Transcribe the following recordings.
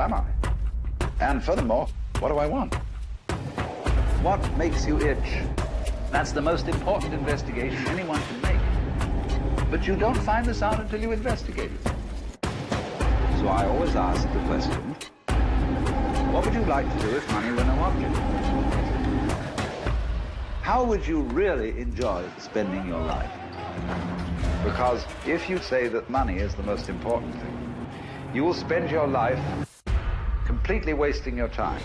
am I? And furthermore, what do I want? What makes you itch? That's the most important investigation anyone can make. But you don't find this out until you investigate it. So I always ask the question, what would you like to do if money were no object? How would you really enjoy spending your life? Because if you say that money is the most important thing, you will spend your life completely wasting your time.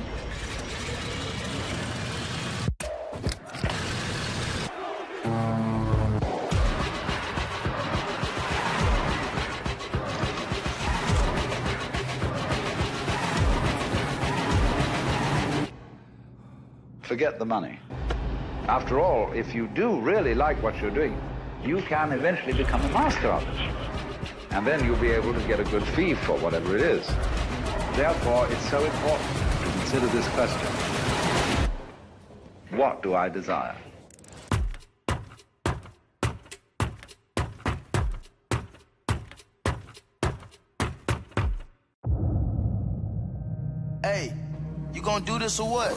Forget the money. After all, if you do really like what you're doing, you can eventually become a master of it. And then you'll be able to get a good fee for whatever it is. Therefore, it's so important to consider this question. What do I desire? Hey, you gonna do this or what?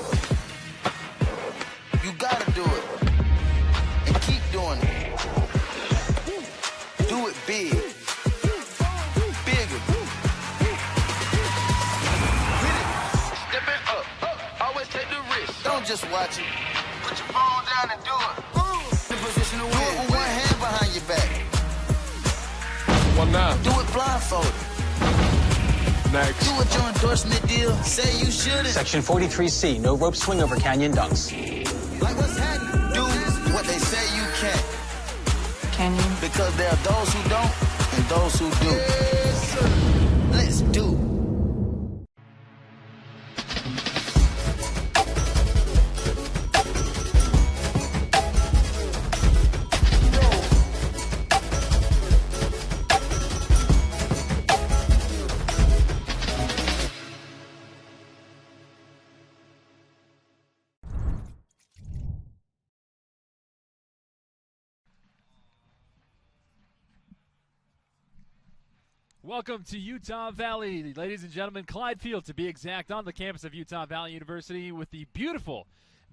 You gotta do it. And keep doing it. Do it big. Bigger. Hit it. Stepping up. Always take the risk. Don't just watch it. Put your phone down and do it. In position to win. Do it with one hand behind your back. One now. Do it blindfolded. Next. Do it your endorsement deal. Say you shouldn't. Section 43C, no rope swing over canyon dunks. Like what's happening? Do what they say you can. Can you? Because there are those who don't and those who do. Yes, sir. Let's do. Welcome to Utah Valley, ladies and gentlemen. Clyde Field, to be exact, on the campus of Utah Valley University with the beautiful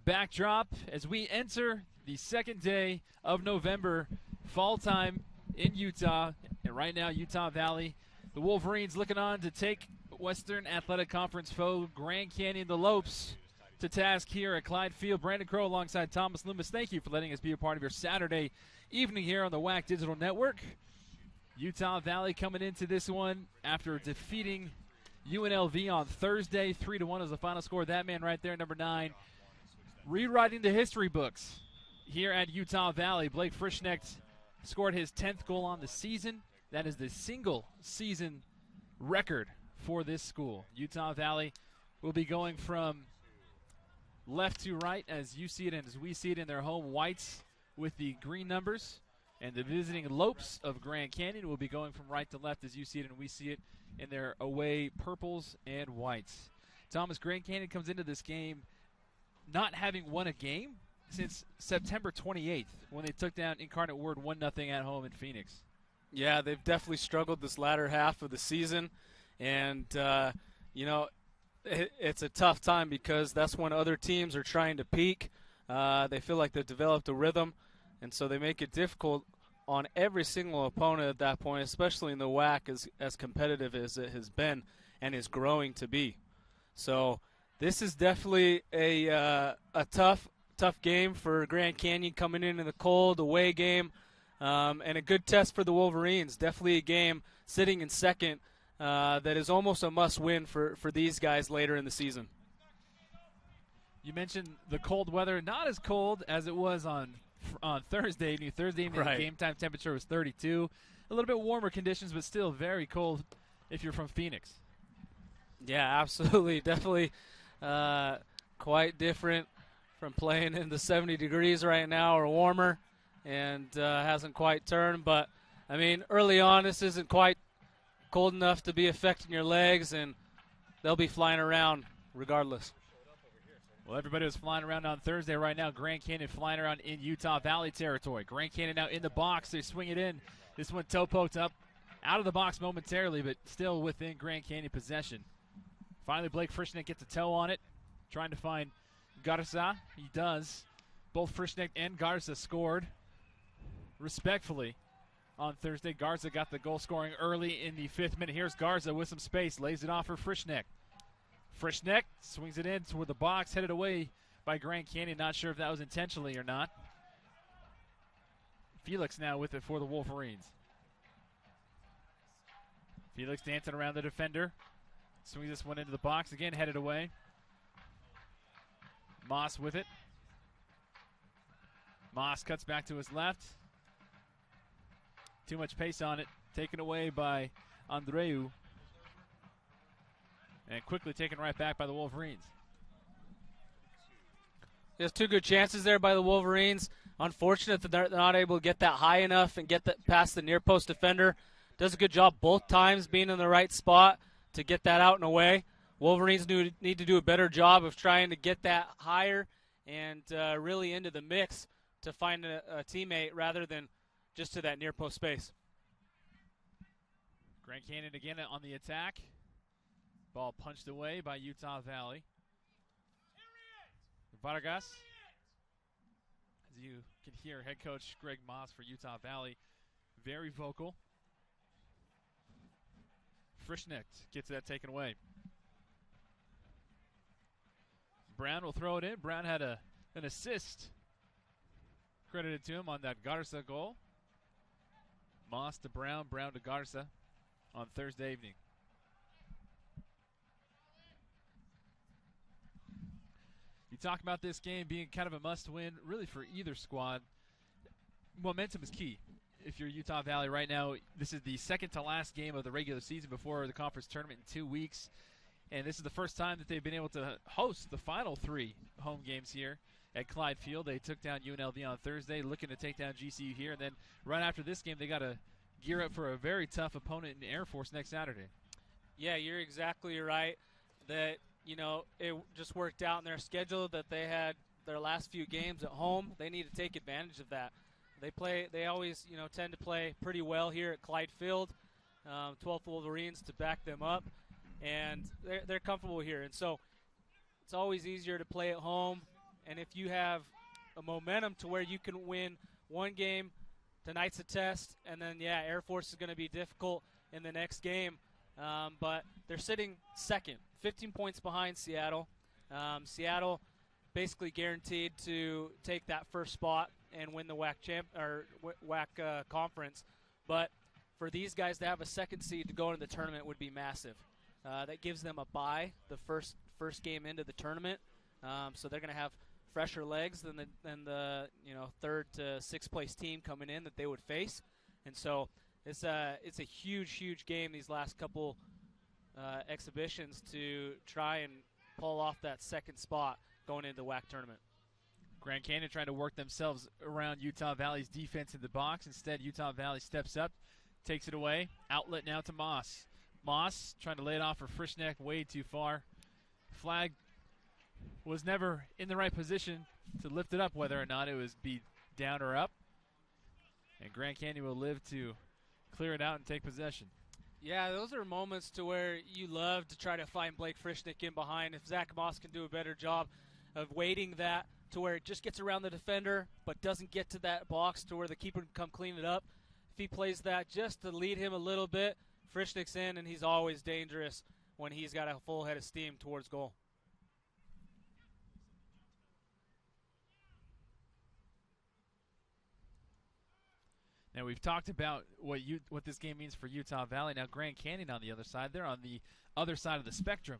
backdrop as we enter the second day of November, fall time in Utah. And right now, Utah Valley, the Wolverines looking on to take Western Athletic Conference foe Grand Canyon, the Lopes, to task here at Clyde Field. Brandon Crow alongside Thomas Loomis. Thank you for letting us be a part of your Saturday evening here on the WAC Digital Network. Utah Valley coming into this one after defeating UNLV on Thursday. 3-1 is the final score. That man right there, number 9, rewriting the history books here at Utah Valley. Blake Frischnecht scored his 10th goal on the season. That is the single season record for this school. Utah Valley will be going from left to right as you see it and as we see it in their home whites with the green numbers. And the visiting Lopes of Grand Canyon will be going from right to left as you see it and we see it in their away purples and whites. Thomas, Grand Canyon comes into this game not having won a game since September 28th when they took down Incarnate Word 1-0 at home in Phoenix. Yeah, they've definitely struggled this latter half of the season. And, it's a tough time because that's when other teams are trying to peak. They feel like they've developed a rhythm. And so they make it difficult on every single opponent at that point, especially in the WAC as competitive as it has been and is growing to be. So this is definitely a tough game for Grand Canyon coming in the cold, away game, and a good test for the Wolverines. Definitely a game sitting in second that is almost a must-win for these guys later in the season. You mentioned the cold weather, not as cold as it was on Thursday. Thursday evening, right. The game time temperature was 32. A little bit warmer conditions, but still very cold if you're from Phoenix. Yeah, absolutely. Definitely quite different from playing in the 70 degrees right now or warmer, and hasn't quite turned. But, I mean, early on, this isn't quite cold enough to be affecting your legs, and they'll be flying around regardless. Well, everybody was flying around on Thursday. Right now, Grand Canyon flying around in Utah Valley territory. Grand Canyon now in the box. They swing it in. This one toe poked up out of the box momentarily, but still within Grand Canyon possession. Finally, Blake Frischnick gets a toe on it, trying to find Garza. He does. Both Frischnick and Garza scored respectfully on Thursday. Garza got the goal scoring early in the 5th minute. Here's Garza with some space, lays it off for Frischnick. Frischnick swings it in toward the box, headed away by Grand Canyon. Not sure if that was intentionally or not. Felix now with it for the Wolverines. Felix dancing around the defender. Swings this one into the box again, headed away. Moss with it. Moss cuts back to his left. Too much pace on it. Taken away by Andreu. And quickly taken right back by the Wolverines. There's 2 good chances there by the Wolverines. Unfortunate that they're not able to get that high enough and get that past the near post defender. Does a good job both times being in the right spot to get that out and away. Wolverines need to do a better job of trying to get that higher and really into the mix to find a teammate rather than just to that near post space. Grand Canyon again on the attack. Ball punched away by Utah Valley. Vargas, as you can hear, head coach Greg Moss for Utah Valley, very vocal. Frischnick gets that taken away. Brown will throw it in. Brown had an assist credited to him on that Garza goal. Moss to Brown, Brown to Garza on Thursday evening. You talk about this game being kind of a must-win, really for either squad. Momentum is key. If you're Utah Valley right now, this is the second to last game of the regular season before the conference tournament in 2 weeks. And this is the first time that they've been able to host the final 3 home games here at Clyde Field. They took down UNLV on Thursday, looking to take down GCU here. And then right after this game, they got to gear up for a very tough opponent in Air Force next Saturday. Yeah, you're exactly right. That, you know, it just worked out in their schedule that they had their last few games at home. They need to take advantage of that. They always, you know, tend to play pretty well here at Clyde Field. 12th Wolverines to back them up, and they're comfortable here. And so it's always easier to play at home. And if you have a momentum to where you can win one game, tonight's a test, and then, yeah, Air Force is going to be difficult in the next game. But they're sitting second, 15 points behind Seattle. Seattle basically guaranteed to take that first spot and win the WAC conference. But for these guys to have a second seed to go into the tournament would be massive. That gives them a bye the first game into the tournament. So they're going to have fresher legs than the 3rd to 6th place team coming in that they would face. And so it's a huge game these last couple exhibitions to try and pull off that second spot going into the WAC tournament. Grand Canyon trying to work themselves around Utah Valley's defense in the box. Instead, Utah Valley steps up, takes it away. Outlet now to Moss. Moss trying to lay it off for Frischnick, way too far. Flag was never in the right position to lift it up, whether or not it was be down or up. And Grand Canyon will live to clear it out and take possession. Yeah, those are moments to where you love to try to find Blake Frischnick in behind. If Zach Moss can do a better job of waiting that to where it just gets around the defender but doesn't get to that box to where the keeper can come clean it up. If he plays that just to lead him a little bit, Frischnick's in, and he's always dangerous when he's got a full head of steam towards goal. Now we've talked about what this game means for Utah Valley. Now Grand Canyon on the other side. They're on the other side of the spectrum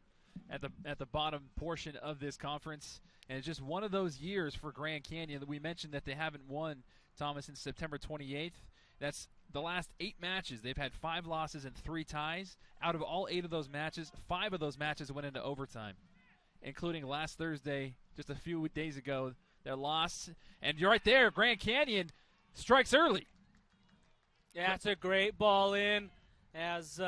at the bottom portion of this conference. And it's just one of those years for Grand Canyon that we mentioned that they haven't won, Thomas, since September 28th. That's the last 8 matches. They've had 5 losses and 3 ties. Out of all 8 of those matches, 5 of those matches went into overtime, including last Thursday, just a few days ago, their loss. And you're right there, Grand Canyon strikes early. Yeah, it's a great ball in as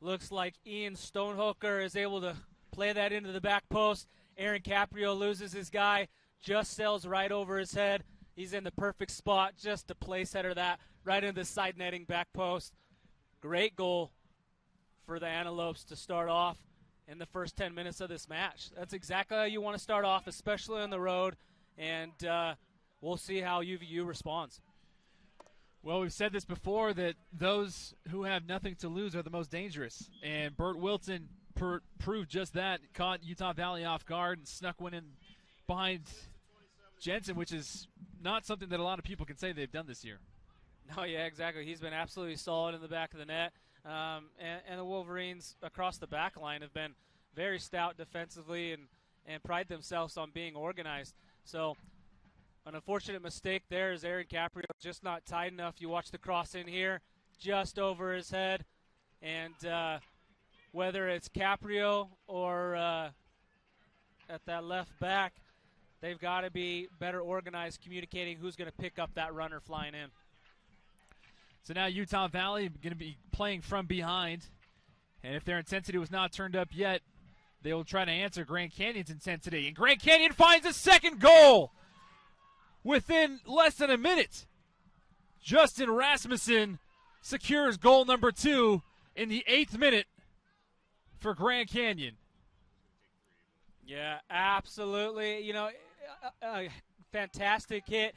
looks like Ian Stonehooker is able to play that into the back post. Aaron Caprio loses his guy, just sails right over his head. He's in the perfect spot just to place header that right into the side netting back post. Great goal for the Antelopes to start off. in the first 10 minutes of this match. That's exactly how you want to start off, especially on the road, and we'll see how UVU responds. Well, we've said this before, that those who have nothing to lose are the most dangerous, and Burt Wilton proved just that. Caught Utah Valley off guard and snuck one in behind Jensen, which is not something that a lot of people can say they've done this year. No, yeah, exactly. He's been absolutely solid in the back of the net. And the Wolverines across the back line have been very stout defensively and pride themselves on being organized. So an unfortunate mistake there is Aaron Caprio just not tight enough. You watch the cross in here, just over his head. And whether it's Caprio or at that left back, they've got to be better organized, communicating who's going to pick up that runner flying in. So now Utah Valley going to be playing from behind. And if their intensity was not turned up yet, they will try to answer Grand Canyon's intensity. And Grand Canyon finds a second goal within less than a minute. Justin Rasmussen secures goal number 2 in the 8th minute for Grand Canyon. Yeah, absolutely. You know, a fantastic hit.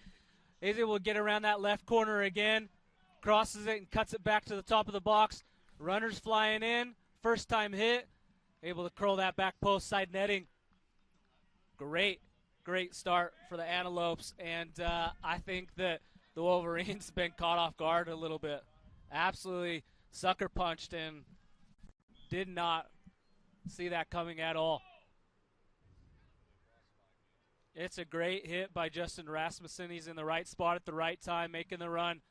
Is able to get around that left corner again. Crosses it and cuts it back to the top of the box. Runners flying in. First time hit. Able to curl that back post, side netting. Great start for the Antelopes. And I think that the Wolverines been caught off guard a little bit. Absolutely sucker punched and did not see that coming at all. It's a great hit by Justin Rasmussen. He's in the right spot at the right time, making the run.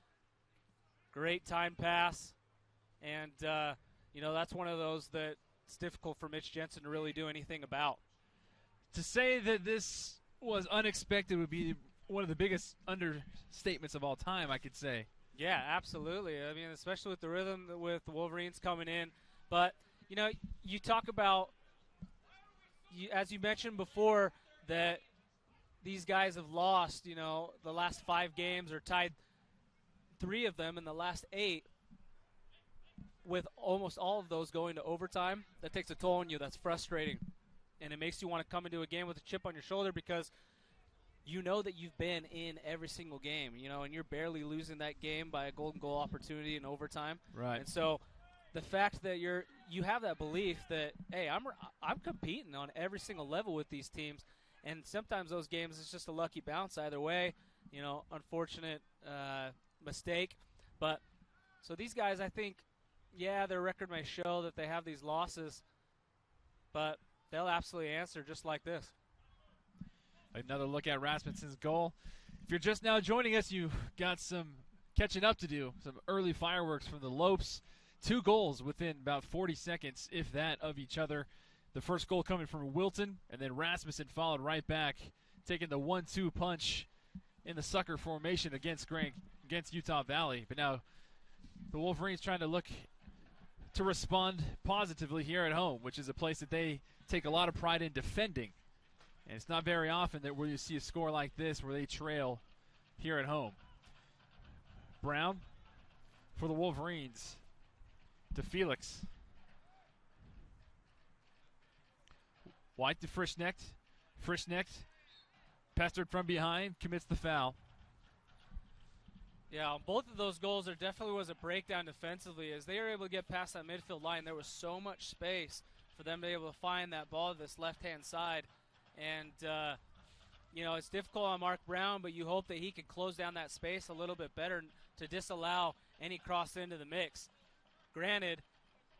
Great time pass. And, that's one of those that it's difficult for Mitch Jensen to really do anything about. To say that this was unexpected would be one of the biggest understatements of all time, I could say. Yeah, absolutely. I mean, especially with the rhythm with the Wolverines coming in. But, you talk about, as you mentioned before, that these guys have lost, the last 5 games or tied 3 of them in the last 8, with almost all of those going to overtime. That takes a toll on you. That's frustrating. And it makes you want to come into a game with a chip on your shoulder because you know that you've been in every single game, and you're barely losing that game by a golden goal opportunity in overtime. Right. And so the fact that you have that belief that, hey, I'm competing on every single level with these teams, and sometimes those games it's just a lucky bounce either way, unfortunate mistake. But so these guys, I think, yeah, their record may show that they have these losses, but they'll absolutely answer just like this. Another look at Rasmussen's goal. If you're just now joining us, you've got some catching up to do, some early fireworks from the Lopes. 2 goals within about 40 seconds, if that, of each other. The first goal coming from Wilton, and then Rasmussen followed right back, taking the 1-2 punch in the sucker formation against Utah Valley. But now the Wolverines trying to look to respond positively here at home, which is a place that they take a lot of pride in defending. And it's not very often that where you see a score like this where they trail here at home. Brown for the Wolverines to Felix. White to Frischknecht. Frischknecht, pestered from behind, commits the foul. Yeah, both of those goals, there definitely was a breakdown defensively. As they were able to get past that midfield line, there was so much space for them to be able to find that ball to this left-hand side. And, it's difficult on Mark Brown, but you hope that he can close down that space a little bit better to disallow any cross into the mix. Granted,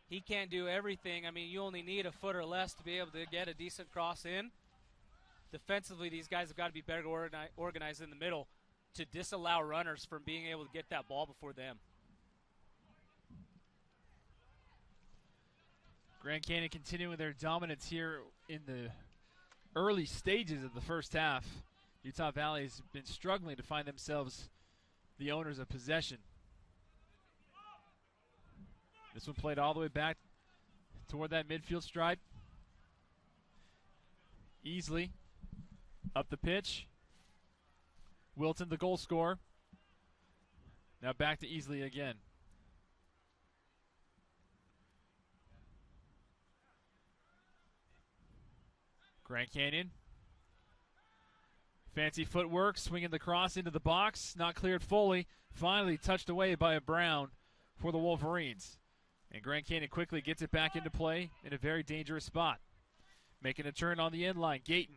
he can't do everything. I mean, you only need a foot or less to be able to get a decent cross in. Defensively, these guys have got to be better organized in the middle to disallow runners from being able to get that ball before them. Grand Canyon continuing their dominance here in the early stages of the first half. Utah Valley has been struggling to find themselves the owners of possession. This one played all the way back toward that midfield stripe. Easley up the pitch. Wilton, the goal scorer. Now back to Easley again. Grand Canyon. Fancy footwork, swinging the cross into the box. Not cleared fully. Finally touched away by a Brown for the Wolverines. And Grand Canyon quickly gets it back into play in a very dangerous spot. Making a turn on the end line. Gayton.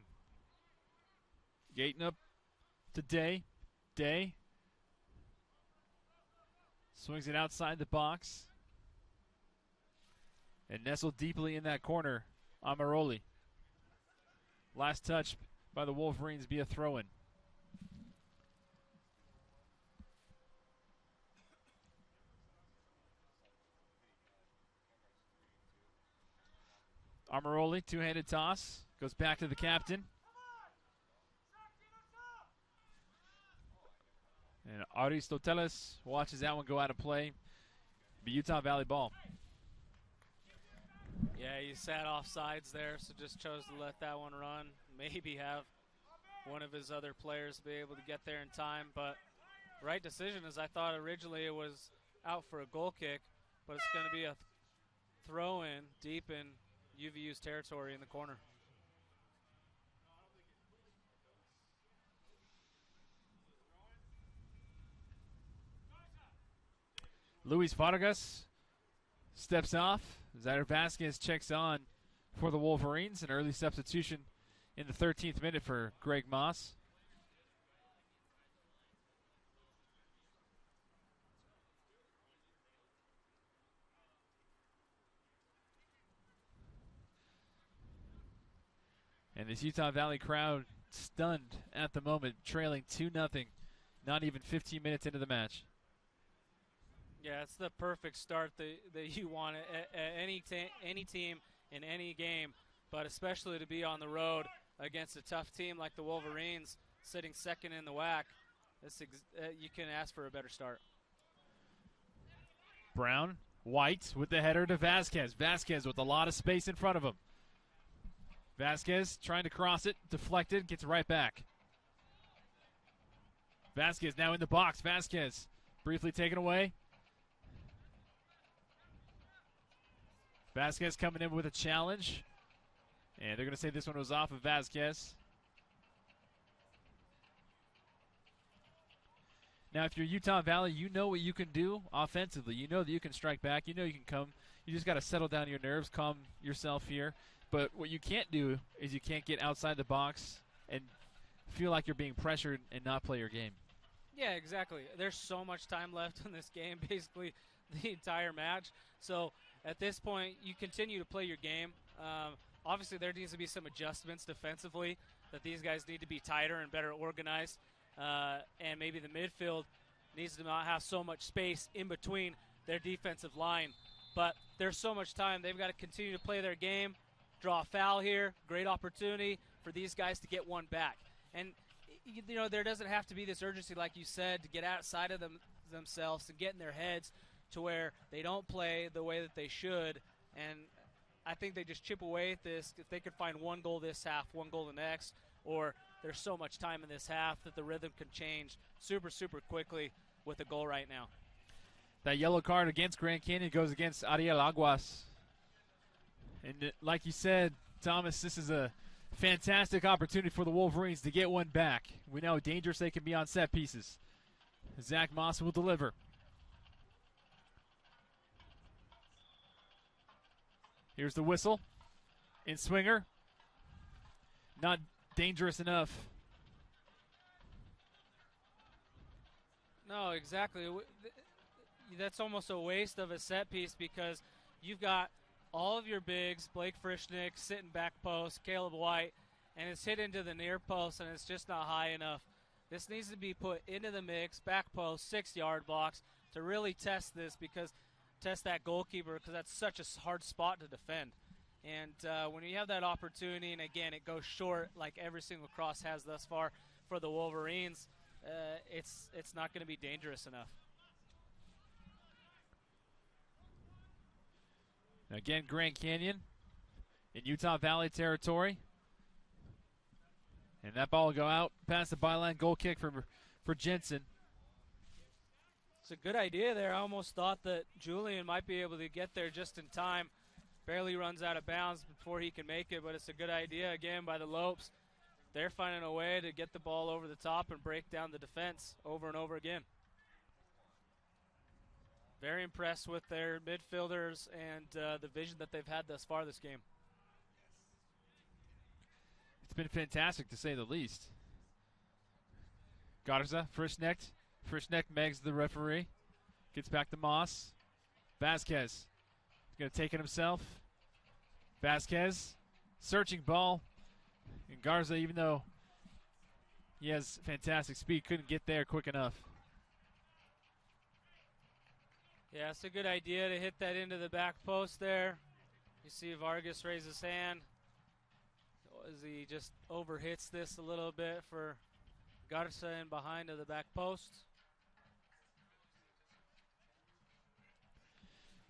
Gayton up to Day. Day. Swings it outside the box. And nestled deeply in that corner, Amaroli. Last touch by the Wolverines via throw-in. Amaroli, two-handed toss, goes back to the captain. And Aristoteles watches that one go out of play. Be Utah Valley ball. Yeah, he sat off sides there, so just chose to let that one run. Maybe have one of his other players be able to get there in time. But right decision, as I thought originally it was out for a goal kick, but it's going to be a throw-in deep in UVU's territory in the corner. Luis Vargas steps off. Zyder Vasquez checks on for the Wolverines. An early substitution in the 13th minute for Greg Moss. And this Utah Valley crowd stunned at the moment, trailing 2-0, not even 15 minutes into the match. Yeah, it's the perfect start that you want at any team in any game, but especially to be on the road against a tough team like the Wolverines, sitting second in the WAC. You can ask for a better start. Brown, White with the header to Vasquez. Vasquez with a lot of space in front of him. Vasquez trying to cross it, deflected, gets right back. Vasquez now in the box. Vasquez briefly taken away. Vasquez coming in with a challenge. And they're going to say this one was off of Vasquez. Now, if you're Utah Valley, you know what you can do offensively. You know that you can strike back. You know you can come. You just got to settle down your nerves, calm yourself here. But what you can't do is you can't get outside the box and feel like you're being pressured and not play your game. Yeah, exactly. There's so much time left in this game, basically the entire match. So at this point, you continue to play your game. Obviously, there needs to be some adjustments defensively, that these guys need to be tighter and better organized. And maybe the midfield needs to not have so much space in between their defensive line. But there's so much time. They've got to continue to play their game, draw a foul here, great opportunity for these guys to get one back. And, you know, there doesn't have to be this urgency, like you said, to get outside of themselves and get in their heads to where they don't play the way that they should. And I think they just chip away at this. If they could find one goal this half, one goal the next, or there's so much time in this half that the rhythm can change super, super quickly with a goal right now. That yellow card against Grand Canyon goes against Ariel Aguas. And like you said, Thomas, this is a fantastic opportunity for the Wolverines to get one back. We know how dangerous they can be on set pieces. Zach Moss will deliver. Here's the whistle. In swinger. Not dangerous enough. No, exactly. That's almost a waste of a set piece because you've got all of your bigs, Blake Frischnick sitting back post, Caleb White, and it's hit into the near post, and it's just not high enough. This needs to be put into the mix, back post, 6-yard blocks to really test that goalkeeper, because that's such a hard spot to defend. And when you have that opportunity, and again, it goes short like every single cross has thus far for the Wolverines, it's not going to be dangerous enough. Again, Grand Canyon in Utah Valley territory. And that ball will go out past the byline. Goal kick for Jensen. It's a good idea there. I almost thought that Julian might be able to get there just in time. Barely runs out of bounds before he can make it, but it's a good idea again by the Lopes. They're finding a way to get the ball over the top and break down the defense over and over again. Very impressed with their midfielders and the vision that they've had thus far this game. It's been fantastic, to say the least. Garza, Frischknecht. Frischknecht megs the referee. Gets back to Moss. Vasquez. He's going to take it himself. Vasquez. Searching ball. And Garza, even though he has fantastic speed, couldn't get there quick enough. Yeah, it's a good idea to hit that into the back post there. You see Vargas raise his hand as he just overhits this a little bit for Garza in behind of the back post.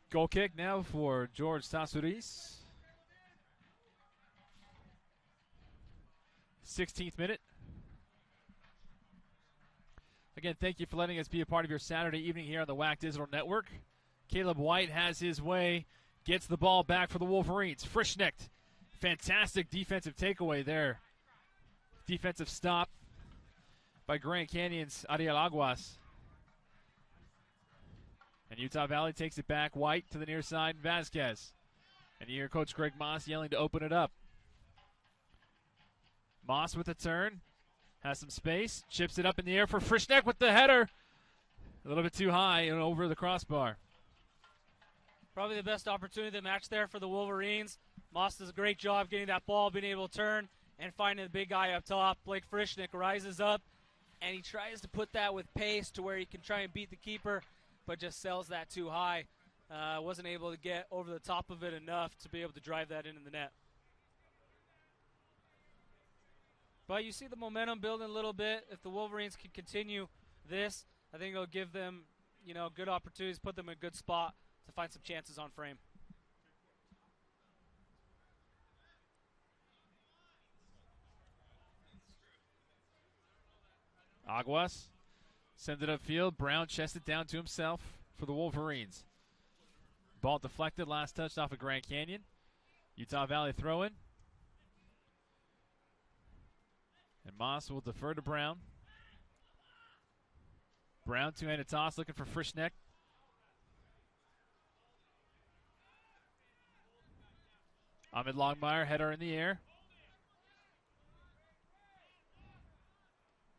Goal kick now for George Sassuris. 16th minute. Again, thank you for letting us be a part of your Saturday evening here on the WAC Digital Network. Caleb White has his way, gets the ball back for the Wolverines. Frischknecht, fantastic defensive takeaway there. Defensive stop by Grand Canyon's Ariel Aguas. And Utah Valley takes it back. White to the near side, Vasquez. And you hear Coach Greg Moss yelling to open it up. Moss with a turn. Has some space. Chips it up in the air for Frischknecht with the header. A little bit too high and over the crossbar. Probably the best opportunity of the match there for the Wolverines. Moss does a great job getting that ball, being able to turn, and finding the big guy up top. Blake Frischknecht rises up, and he tries to put that with pace to where he can try and beat the keeper, but just sells that too high. Wasn't able to get over the top of it enough to be able to drive that into the net. But you see the momentum building a little bit. If the Wolverines can continue this, I think it'll give them, good opportunities, put them in a good spot to find some chances on frame. Aguas sends it upfield. Brown chests it down to himself for the Wolverines. Ball deflected, last touch off of Grand Canyon. Utah Valley throw-in. And Moss will defer to Brown. Brown, two-handed toss, looking for Frischknecht. Ahmed Longmire, header in the air.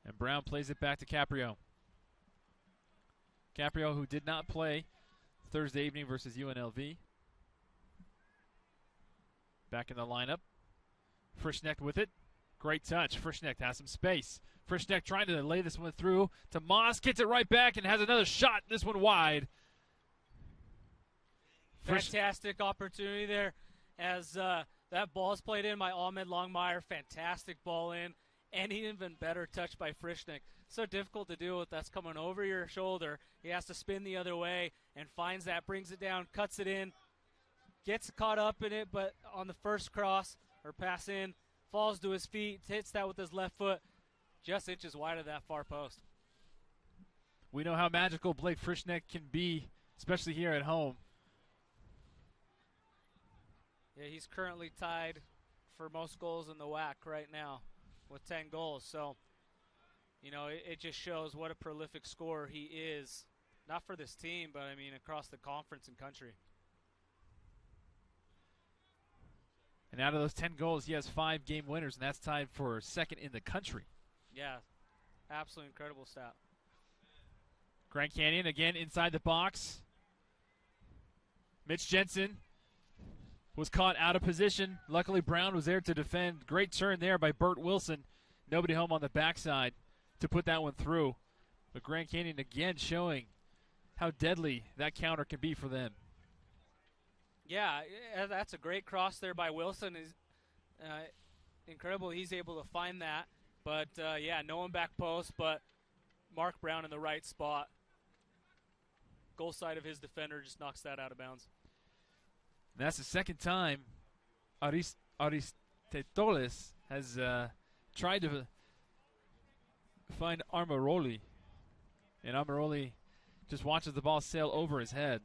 And Brown plays it back to Caprio. Caprio, who did not play Thursday evening versus UNLV. Back in the lineup. Frischknecht with it. Great touch. Frischknecht has some space. Frischknecht trying to lay this one through to Moss. Gets it right back and has another shot. This one wide. Fantastic opportunity there as that ball is played in by Ahmed Longmire. Fantastic ball in. And an even better touch by Frischknecht. So difficult to deal with. That's coming over your shoulder. He has to spin the other way and finds that, brings it down, cuts it in, gets caught up in it, but on the first cross or pass in, falls to his feet, hits that with his left foot, just inches wide of that far post. We know how magical Blake Frischknecht can be, especially here at home. Yeah, he's currently tied for most goals in the WAC right now with 10 goals. So, it just shows what a prolific scorer he is, not for this team, but, across the conference and country. And out of those 10 goals, he has 5 game winners, and that's tied for second in the country. Yeah, absolutely incredible stat. Grand Canyon again inside the box. Mitch Jensen was caught out of position. Luckily, Brown was there to defend. Great turn there by Burt Wilson. Nobody home on the backside to put that one through. But Grand Canyon again showing how deadly that counter can be for them. Yeah, that's a great cross there by Wilson. Is incredible he's able to find that. But, no one back post, but Mark Brown in the right spot. Goal side of his defender just knocks that out of bounds. And that's the second time Aristetoles has tried to find Armaroli. And Armaroli just watches the ball sail over his head.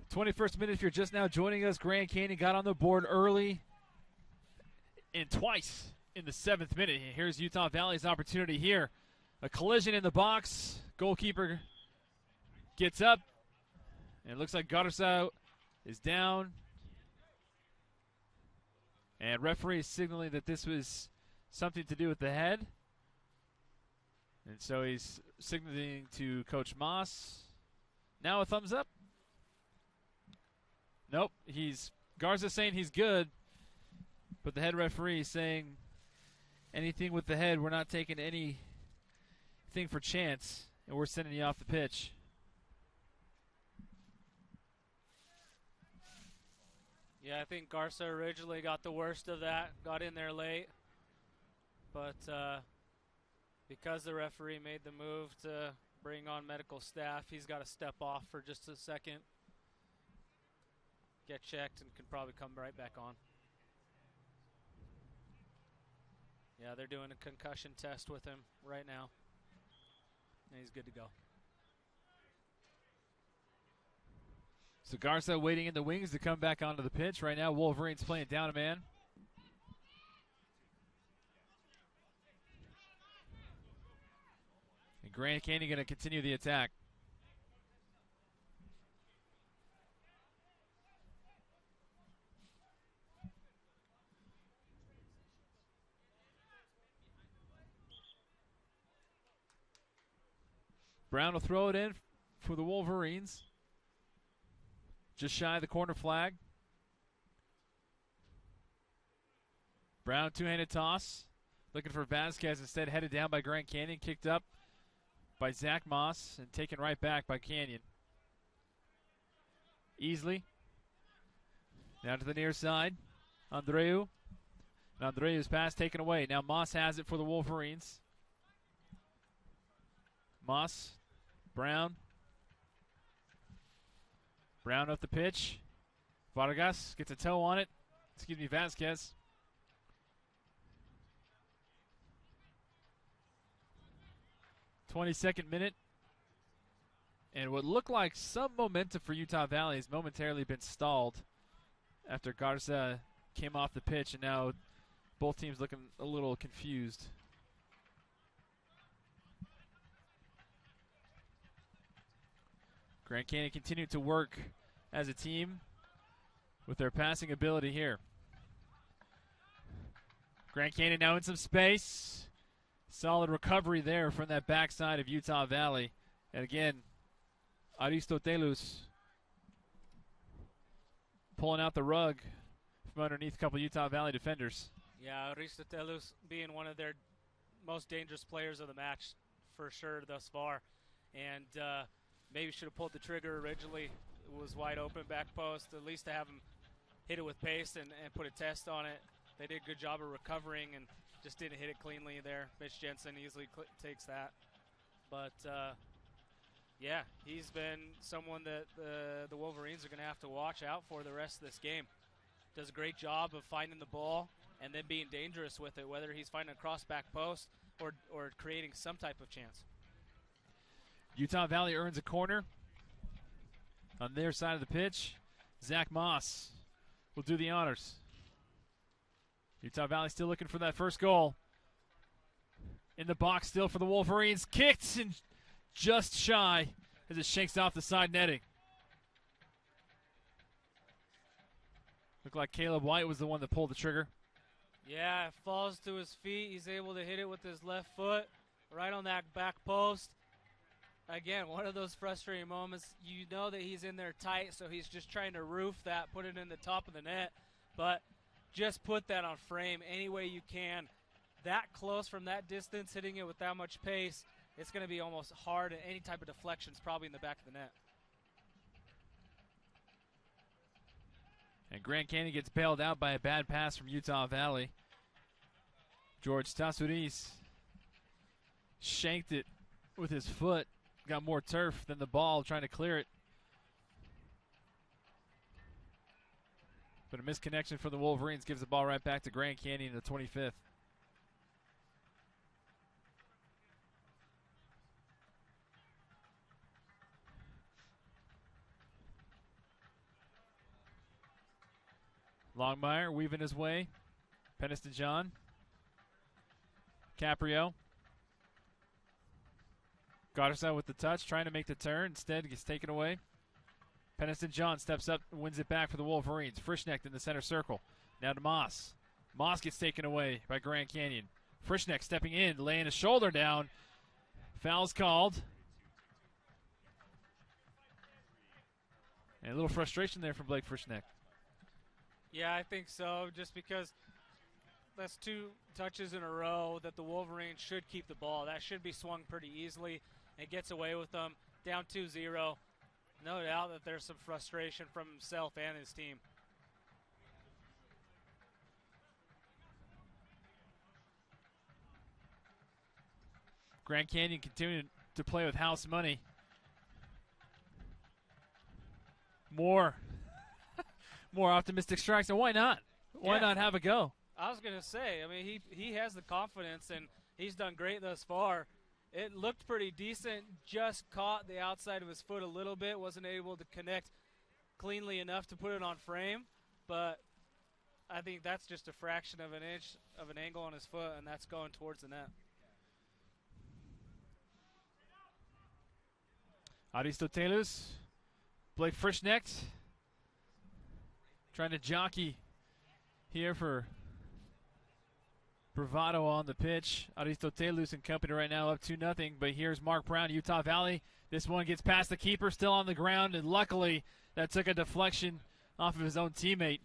21st minute, if you're just now joining us, Grand Canyon got on the board early and twice in the 7th minute. Here's Utah Valley's opportunity here. A collision in the box. Goalkeeper gets up. And it looks like Garza is down. And referee is signaling that this was something to do with the head. And so he's signaling to Coach Moss. Now a thumbs up. Nope, Garza saying he's good, but the head referee is saying anything with the head, we're not taking anything for chance, and we're sending you off the pitch. Yeah, I think Garza originally got the worst of that, got in there late, but because the referee made the move to bring on medical staff, he's got to step off for just a second, get checked, and can probably come right back on. Yeah, they're doing a concussion test with him right now, and he's good to go. So Garza waiting in the wings to come back onto the pitch. Right now, Wolverines playing down a man. And Grand Canyon going to continue the attack. Brown will throw it in for the Wolverines. Just shy of the corner flag. Brown, two-handed toss. Looking for Vasquez, instead headed down by Grand Canyon. Kicked up by Zach Moss and taken right back by Canyon. Easley. Down to the near side. Andreu. And Andreu's pass taken away. Now Moss has it for the Wolverines. Moss. Brown. Brown up the pitch. Vargas gets a toe on it. Excuse me, Vasquez. .22 minute. And what looked like some momentum for Utah Valley has momentarily been stalled after Garza came off the pitch, and now both teams looking a little confused. Grand Canyon continued to work as a team with their passing ability here. Grand Canyon now in some space. Solid recovery there from that backside of Utah Valley. And again, Aristotelus pulling out the rug from underneath a couple Utah Valley defenders. Yeah, Aristotelus being one of their most dangerous players of the match for sure thus far. And maybe should have pulled the trigger originally. It was wide open back post, at least to have him hit it with pace and put a test on it. They did a good job of recovering and just didn't hit it cleanly there. Mitch Jensen easily takes that. But, yeah, he's been someone that the Wolverines are going to have to watch out for the rest of this game. Does a great job of finding the ball and then being dangerous with it, whether he's finding a cross back post or creating some type of chance. Utah Valley earns a corner on their side of the pitch. Zach Moss will do the honors. Utah Valley still looking for that first goal. In the box still for the Wolverines. Kicked and just shy as it shakes off the side netting. Looked like Caleb White was the one that pulled the trigger. Yeah, it falls to his feet. He's able to hit it with his left foot right on that back post. Again, one of those frustrating moments. You know that he's in there tight, so he's just trying to roof that, put it in the top of the net. But just put that on frame any way you can. That close from that distance, hitting it with that much pace, it's going to be almost hard. And any type of deflections probably in the back of the net. And Grand Canyon gets bailed out by a bad pass from Utah Valley. George Tassouris shanked it with his foot. Got more turf than the ball, trying to clear it. But a misconnection for the Wolverines gives the ball right back to Grand Canyon in the 25th. Longmire weaving his way. Peniston John. Caprio. Garza with the touch, trying to make the turn. Instead, gets taken away. Peniston John steps up and wins it back for the Wolverines. Frischnecht in the center circle. Now to Moss. Moss gets taken away by Grand Canyon. Frischnecht stepping in, laying his shoulder down. Foul's called. And a little frustration there from Blake Frischnecht. Yeah, I think so, just because that's 2 touches in a row that the Wolverines should keep the ball. That should be swung pretty easily. It gets away with them. Down 2-0. No doubt that there's some frustration from himself and his team. Grand Canyon continuing to play with house money. More optimistic strikes, and why not? Why not have a go? I was going to say, I mean, he has the confidence, and he's done great thus far. It looked pretty decent, just caught the outside of his foot a little bit, wasn't able to connect cleanly enough to put it on frame, but I think that's just a fraction of an inch of an angle on his foot, and that's going towards the net. Aristotelus, Blake Frischnecht, trying to jockey here for bravado on the pitch. Aristotelus and company right now up 2-0, but here's Mark Brown, Utah Valley. This one gets past the keeper, still on the ground, and luckily that took a deflection off of his own teammate.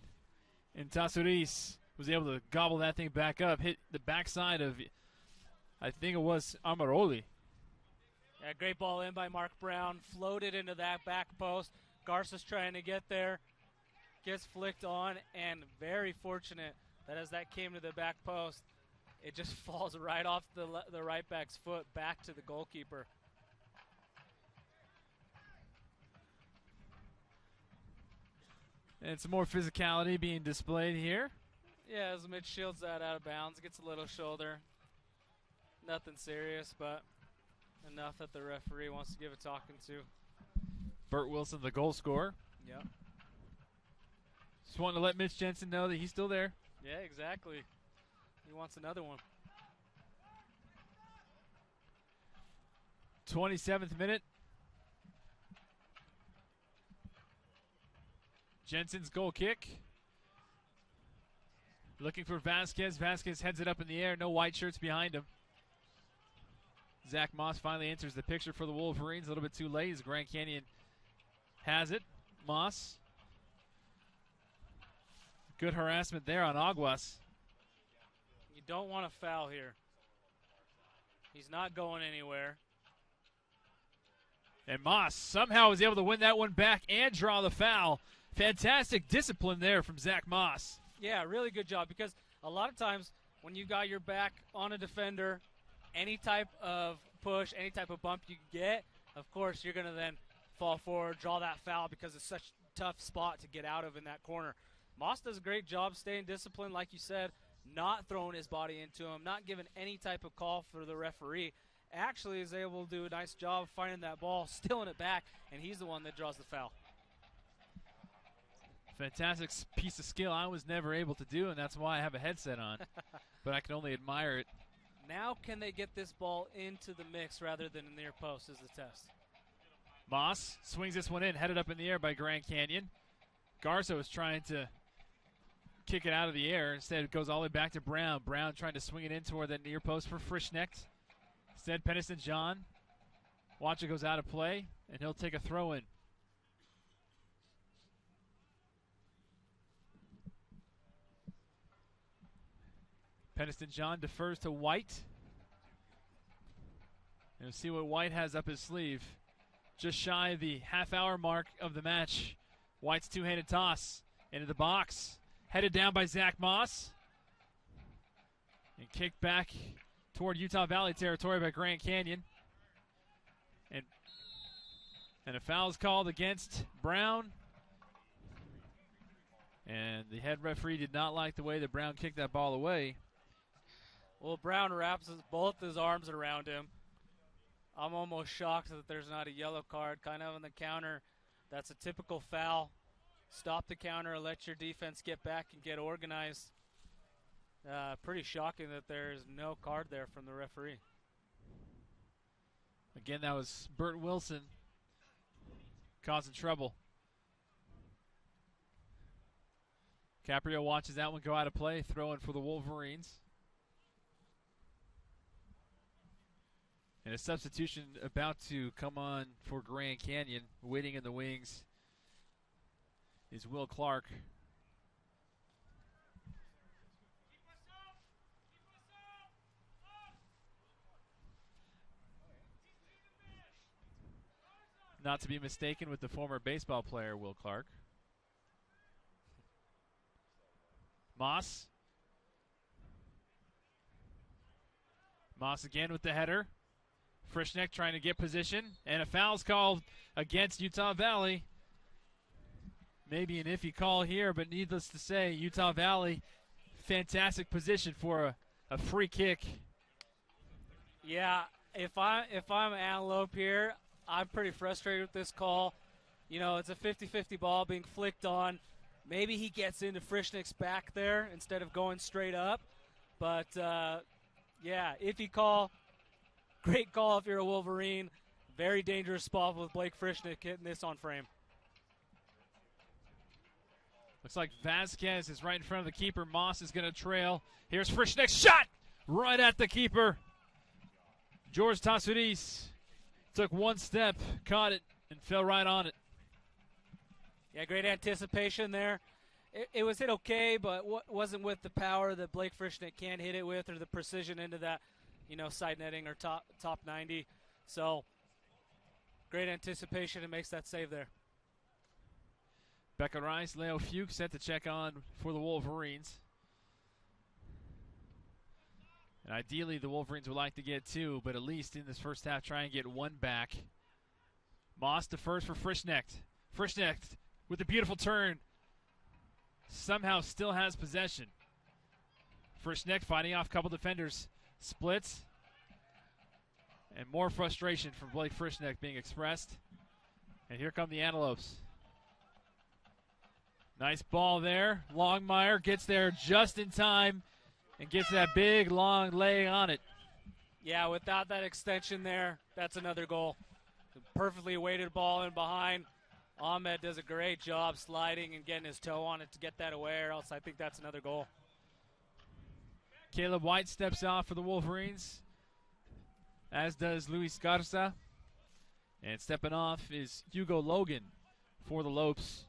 And Tassouriz was able to gobble that thing back up, hit the backside of, I think it was Amaroli. Yeah, great ball in by Mark Brown, floated into that back post. Garza's trying to get there, gets flicked on, and very fortunate that as that came to the back post, it just falls right off the right back's foot back to the goalkeeper. And some more physicality being displayed here. Yeah, as Mitch shields that out of bounds, gets a little shoulder. Nothing serious, but enough that the referee wants to give a talking to. Bert Wilson, the goal scorer. Yep. Just wanting to let Mitch Jensen know that he's still there. Yeah, exactly. He wants another one. 27th minute. Jensen's goal kick. Looking for Vasquez. Vasquez heads it up in the air. No white shirts behind him. Zach Moss finally enters the picture for the Wolverines. A little bit too late as Grand Canyon has it. Moss. Good harassment there on Aguas. You don't want to foul here. He's not going anywhere. And Moss somehow was able to win that one back and draw the foul. Fantastic discipline there from Zach Moss. Yeah, really good job, because a lot of times when you got your back on a defender, any type of push, any type of bump you get, of course you're going to then fall forward, draw that foul because it's such a tough spot to get out of in that corner. Moss does a great job staying disciplined, like you said, not throwing his body into him, not giving any type of call for the referee. Actually is able to do a nice job finding that ball, stealing it back, and he's the one that draws the foul. Fantastic piece of skill I was never able to do, and that's why I have a headset on. But I can only admire it. Now can they get this ball into the mix rather than near post is the test. Moss swings this one in, headed up in the air by Grand Canyon. Garza was trying to kick it out of the air. Instead, it goes all the way back to Brown. Brown trying to swing it in toward that near post for Frischnecht. Instead, Peniston John. Watch it goes out of play, and he'll take a throw in. Peniston John defers to White. And we'll see what White has up his sleeve. Just shy of the half-hour mark of the match. White's two-handed toss into the box. Headed down by Zach Moss. And kicked back toward Utah Valley territory by Grand Canyon. And a foul is called against Brown. And the head referee did not like the way that Brown kicked that ball away. Well, Brown wraps both his arms around him. I'm almost shocked that there's not a yellow card kind of on the counter. That's a typical foul. stop the counter, let your defense get back and get organized. Pretty shocking that there's no card there from the referee. Again, that was Burt Wilson causing trouble. Caprio watches that one go out of play, throwing for the Wolverines. And a substitution about to come on for Grand Canyon. Waiting in the wings is Will Clark. Not to be mistaken with the former baseball player, Will Clark. Moss. Moss again with the header. Frischneck trying to get position, and a foul's called against Utah Valley. Maybe an iffy call here, but needless to say, Utah Valley, fantastic position for a free kick. Yeah, if I'm Antelope here, I'm pretty frustrated with this call. You know, it's a 50-50 ball being flicked on. Maybe he gets into Frischneck's back there instead of going straight up. But, yeah, iffy call. Great call if you're a Wolverine. Very dangerous spot with Blake Frischneck hitting this on frame. Looks like Vasquez is right in front of the keeper. Moss is going to trail. Here's Frischneck's shot right at the keeper. George Tassoudis took one step, caught it, and fell right on it. Yeah, great anticipation there. It was hit okay, but wasn't with the power that Blake Frischneck can hit it with, or the precision into that, you know, side netting or top 90. So great anticipation and makes that save there. Becca Rice, Leo Fuchs set to check on for the Wolverines. And ideally the Wolverines would like to get two, but at least in this first half try and get one back. Moss to first for Frischneck. Frischneck with a beautiful turn. Somehow still has possession. Frischneck fighting off a couple defenders. Splits. And more frustration from Blake Frischneck being expressed. And here come the Antelopes. Nice ball there. Longmire gets there just in time and gets that big, long lay on it. Yeah, without that extension there, that's another goal. Perfectly weighted ball in behind. Ahmed does a great job sliding and getting his toe on it to get that away, or else I think that's another goal. Caleb White steps off for the Wolverines, as does Luis Garza. And stepping off is Hugo Logan for the Lopes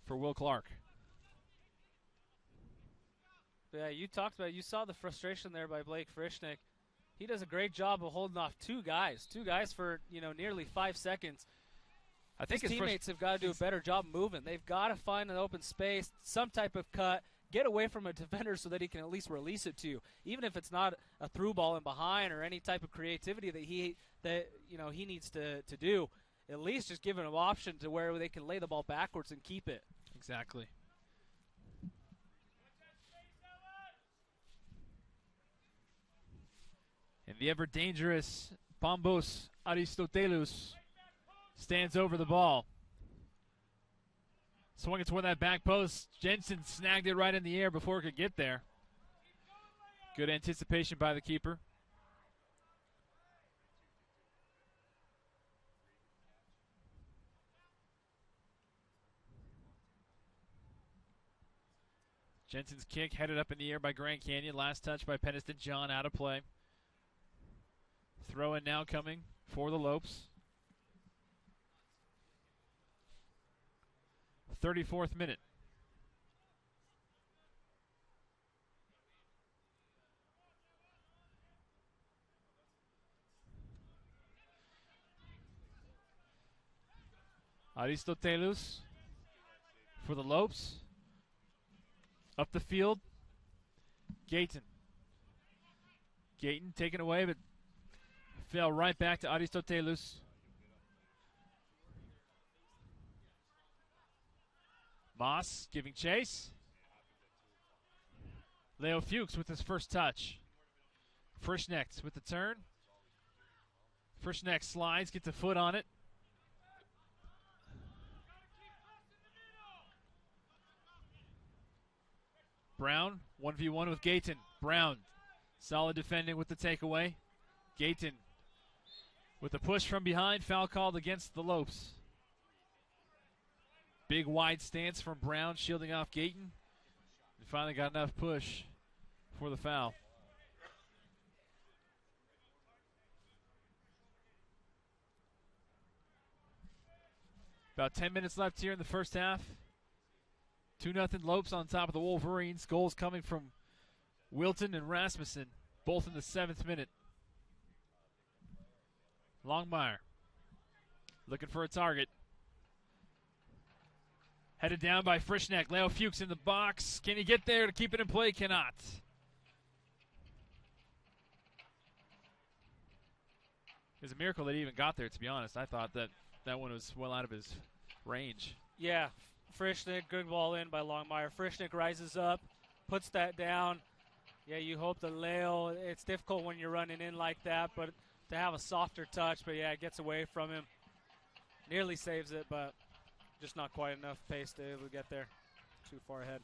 for Will Clark. Yeah, you saw the frustration there by Blake Frischneck. He does a great job of holding off two guys for, you know, nearly 5 seconds. I think his teammates have got to do a better job moving. They've got to find an open space, some type of cut, get away from a defender so that he can at least release it to you, even if it's not a through ball in behind or any type of creativity that he needs to do. At least just give him an option to where they can lay the ball backwards and keep it. Exactly. And the ever-dangerous Pambos Aristotelus stands over the ball. Swung it toward that back post. Jensen snagged it right in the air before it could get there. Good anticipation by the keeper. Jensen's kick headed up in the air by Grand Canyon. Last touch by Peniston John out of play. Throw in now coming for the Lopes. 34th minute. Aristotelus for the Lopes. Up the field. Gayton. Gayton taken away, but fell right back to Aristotelus. Moss giving chase. Leo Fuchs with his first touch. Frischneck with the turn. Frischneck slides, gets a foot on it. Brown, 1v1 with Gayton. Brown, solid defending with the takeaway. Gayton with the push from behind, foul called against the Lopes. Big wide stance from Brown, shielding off Gayton. And finally got enough push for the foul. About 10 minutes left here in the first half. 2-0 Lopes on top of the Wolverines. Goals coming from Wilton and Rasmussen, both in the 7th minute. Longmire looking for a target. Headed down by Frischneck. Leo Fuchs in the box. Can he get there to keep it in play? Cannot. It was a miracle that he even got there, to be honest. I thought that one was well out of his range. Yeah, Frischneck, good ball in by Longmire. Frischneck rises up, puts that down. Yeah, you hope that Leo, it's difficult when you're running in like that, but to have a softer touch, but yeah, it gets away from him. Nearly saves it, but just not quite enough pace to be able to get there. Too far ahead.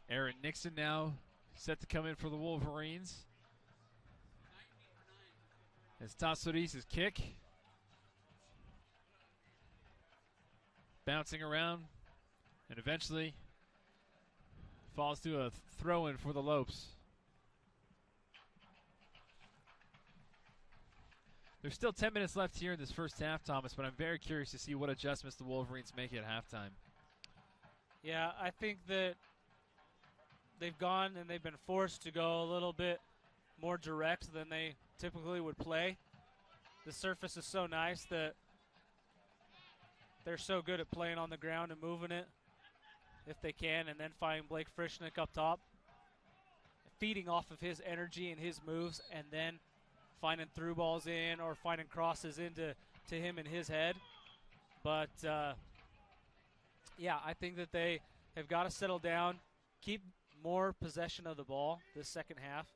Aaron Nixon now set to come in for the Wolverines. As Tassoris' kick. Bouncing around and eventually falls to a throw-in for the Lopes. There's still 10 minutes left here in this first half, Thomas, but I'm very curious to see what adjustments the Wolverines make at halftime. Yeah, I think that they've gone and they've been forced to go a little bit more direct than they typically would play. The surface is so nice that they're so good at playing on the ground and moving it if they can, and then finding Blake Frischneck up top, feeding off of his energy and his moves, and then finding through balls in or finding crosses into him in his head. But, yeah, I think that they have got to settle down, keep more possession of the ball this second half,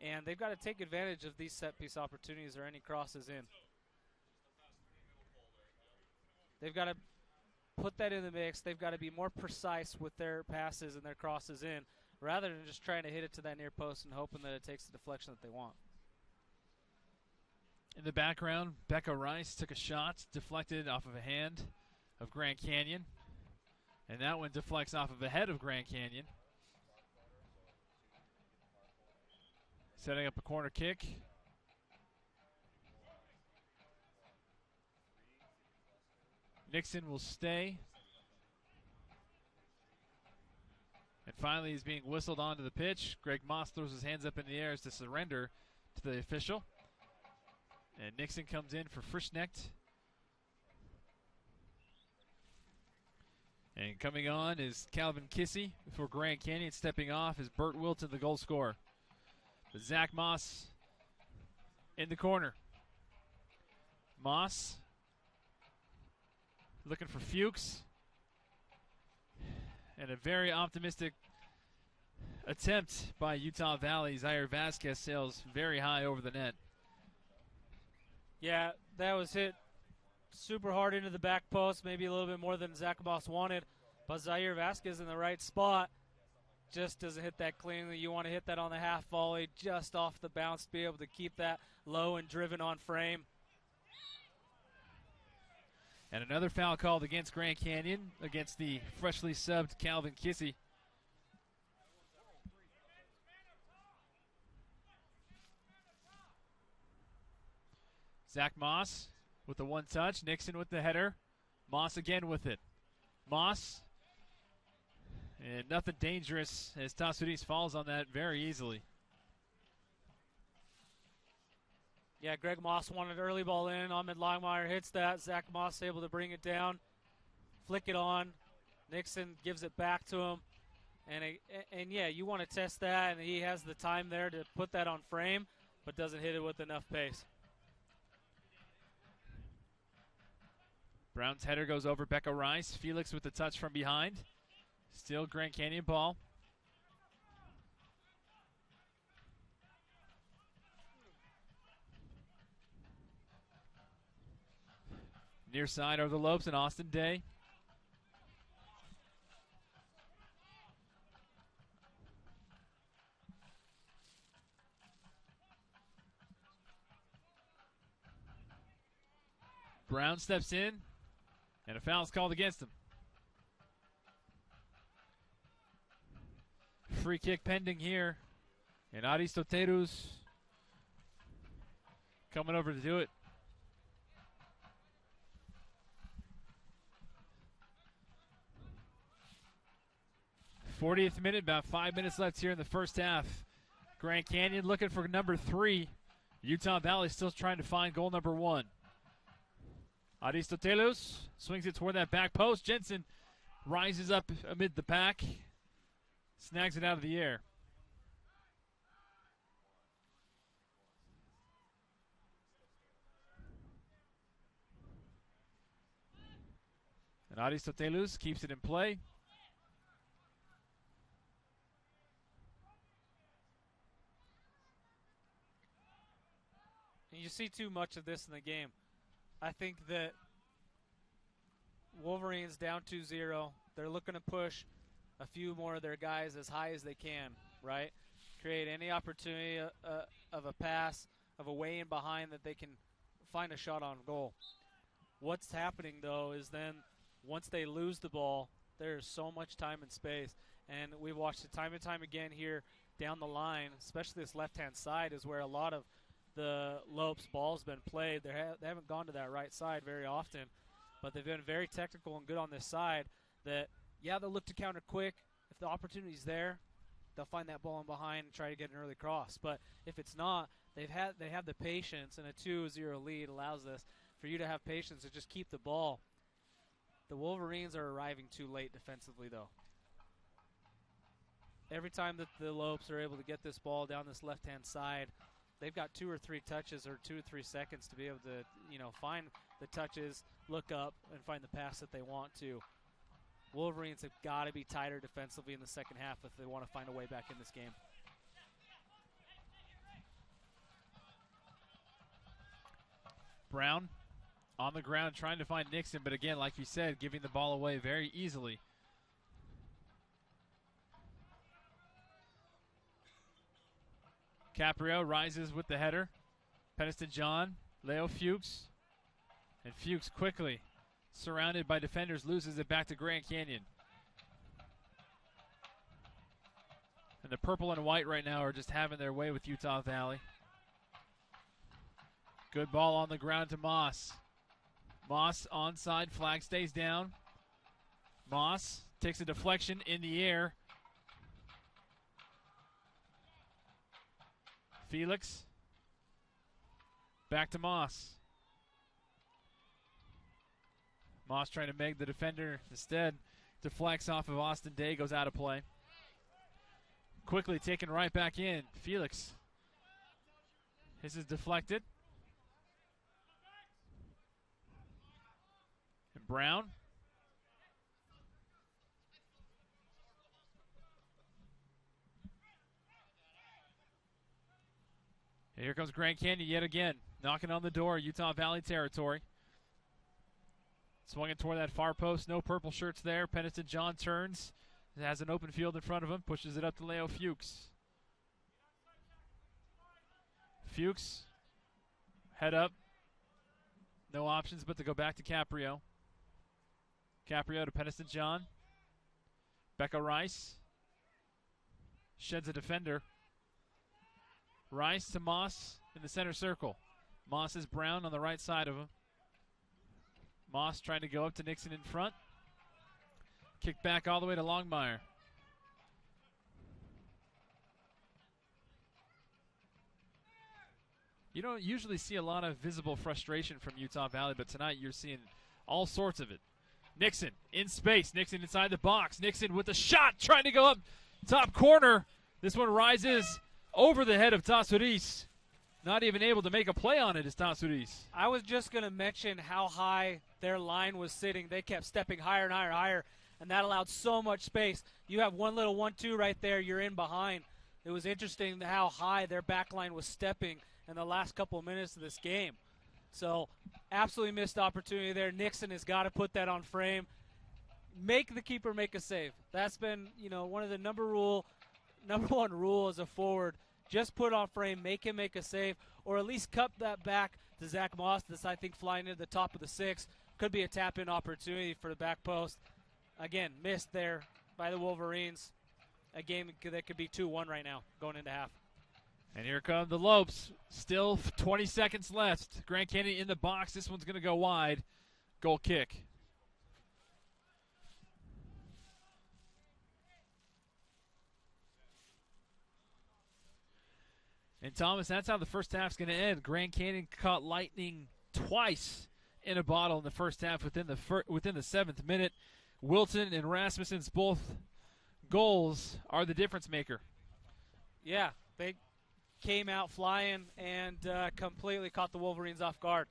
and they've got to take advantage of these set-piece opportunities or any crosses in. They've got to put that in the mix. They've got to be more precise with their passes and their crosses in, rather than just trying to hit it to that near post and hoping that it takes the deflection that they want. In the background, Becca Rice took a shot, deflected off of a hand of Grand Canyon. And that one deflects off of the head of Grand Canyon. Setting up a corner kick. Nixon will stay. And finally he's being whistled onto the pitch. Greg Moss throws his hands up in the air as to surrender to the official. And Nixon comes in for Frischneck. And coming on is Calvin Kissy for Grand Canyon. Stepping off is Bert Wilton, the goal scorer. But Zach Moss in the corner. Moss looking for Fuchs. And a very optimistic attempt by Utah Valley. Zaire Vasquez sails very high over the net. Yeah, that was hit super hard into the back post, maybe a little bit more than Zach Moss wanted. But Zaire Vasquez in the right spot just doesn't hit that cleanly. You want to hit that on the half volley, just off the bounce, be able to keep that low and driven on frame. And another foul called against Grand Canyon, against the freshly subbed Calvin Kissy. Zach Moss with the one touch. Nixon with the header. Moss again with it. Moss. And nothing dangerous as Tassoudis falls on that very easily. Yeah, Greg Moss wanted early ball in. Ahmed Longmire hits that. Zach Moss able to bring it down. Flick it on. Nixon gives it back to him. And yeah, you want to test that, and he has the time there to put that on frame, but doesn't hit it with enough pace. Brown's header goes over Becca Rice. Felix with the touch from behind. Still Grand Canyon ball. Near side are the Lopes and Austin Day. Brown steps in, and a foul's called against him. Free kick pending here. And Aristoteles coming over to do it. '40th minute, about 5 minutes left here in the first half. Grand Canyon looking for number 3. Utah Valley still trying to find goal number 1. Aristoteles swings it toward that back post. Jensen rises up amid the pack, snags it out of the air. And Aristoteles keeps it in play. You see too much of this in the game. I think that Wolverines down 2-0. They're looking to push a few more of their guys as high as they can, right? Create any opportunity of a pass, of a way in behind that they can find a shot on goal. What's happening, though, is then once they lose the ball, there's so much time and space. And we've watched it time and time again here down the line, especially this left-hand side is where a lot of the Lopes ball's been played. They haven't gone to that right side very often, but they've been very technical and good on this side that, yeah, they'll look to counter quick. If the opportunity's there, they'll find that ball in behind and try to get an early cross. But if it's not, they have the patience, and a 2-0 lead allows this for you to have patience to just keep the ball. The Wolverines are arriving too late defensively, though. Every time that the Lopes are able to get this ball down this left-hand side, they've got 2 or 3 touches or 2 or 3 seconds to be able to, find the touches, look up, and find the pass that they want to. Wolverines have got to be tighter defensively in the second half if they want to find a way back in this game. Brown on the ground trying to find Nixon, but again, like you said, giving the ball away very easily. Caprio rises with the header. Peniston John, Leo Fuchs. And Fuchs quickly, surrounded by defenders, loses it back to Grand Canyon. And the purple and white right now are just having their way with Utah Valley. Good ball on the ground to Moss. Moss onside, flag stays down. Moss takes a deflection in the air. Felix. Back to Moss. Moss trying to make the defender instead. Deflects off of Austin Day, goes out of play. Quickly taken right back in. Felix. This is deflected. And Brown. And here comes Grand Canyon yet again, knocking on the door, Utah Valley territory. Swinging toward that far post, no purple shirts there. Peniston John turns, has an open field in front of him, pushes it up to Leo Fuchs. Fuchs, head up. No options but to go back to Caprio. Caprio to Peniston John. Becca Rice. Sheds a defender. Rice to Moss in the center circle. Moss is Brown on the right side of him. Moss trying to go up to Nixon in front. Kick back all the way to Longmire. You don't usually see a lot of visible frustration from Utah Valley, but tonight you're seeing all sorts of it. Nixon in space. Nixon inside the box. Nixon with a shot trying to go up top corner. This one rises over the head of Tassouris. Not even able to make a play on it is Tassouris. I was just going to mention how high their line was sitting. They kept stepping higher and higher and higher, and that allowed so much space. You have one little 1-2 right there. You're in behind. It was interesting how high their back line was stepping in the last couple of minutes of this game. So absolutely missed opportunity there. Nixon has got to put that on frame. Make the keeper make a save. That's been, one of the number one rule as a forward. Just put on frame, make him make a save, or at least cut that back to Zach Moss. That's, I think, flying into the top of the 6. Could be a tap-in opportunity for the back post. Again, missed there by the Wolverines. A game that could be 2-1 right now going into half. And here come the Lopes. Still 20 seconds left. Grand Canyon in the box. This one's going to go wide. Goal kick. And Thomas, that's how the first half's going to end. Grand Canyon caught lightning twice in a bottle in the first half within the 7th minute. Wilton and Rasmussen's both goals are the difference maker. Yeah, they came out flying and completely caught the Wolverines off guard.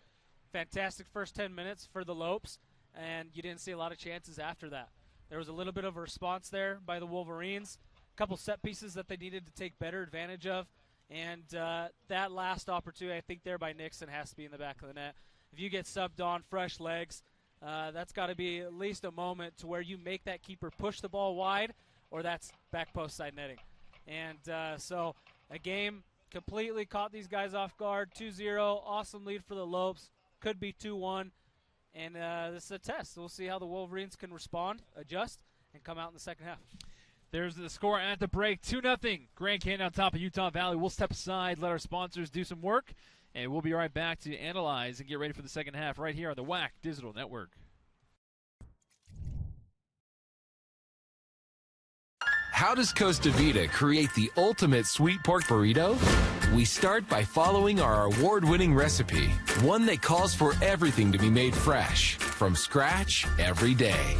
Fantastic first 10 minutes for the Lopes, and you didn't see a lot of chances after that. There was a little bit of a response there by the Wolverines, a couple set pieces that they needed to take better advantage of, and that last opportunity, I think, there by Nixon has to be in the back of the net. If you get subbed on fresh legs, that's got to be at least a moment to where you make that keeper push the ball wide, or that's back post side netting. And so a game completely caught these guys off guard. 2-0, awesome lead for the Lopes. Could be 2-1, and this is a test. We'll see how the Wolverines can respond, adjust, and come out in the second half. There's the score at the break, 2-0. Grand Canyon on top of Utah Valley. We'll step aside, let our sponsors do some work, and we'll be right back to analyze and get ready for the second half right here on the WAC Digital Network. How does Costa Vida create the ultimate sweet pork burrito? We start by following our award-winning recipe, one that calls for everything to be made fresh, from scratch every day.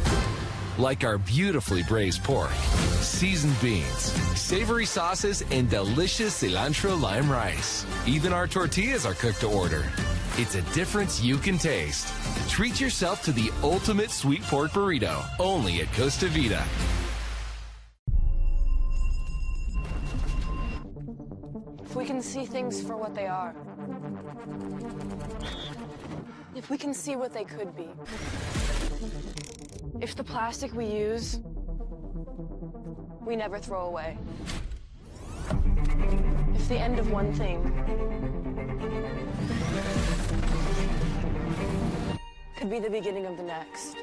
Like our beautifully braised pork, seasoned beans, savory sauces, and delicious cilantro lime rice. Even our tortillas are cooked to order. It's a difference you can taste. Treat yourself to the ultimate sweet pork burrito, only at Costa Vida. If we can see things for what they are. If we can see what they could be. If the plastic we use, we never throw away. If the end of one thing could be the beginning of the next.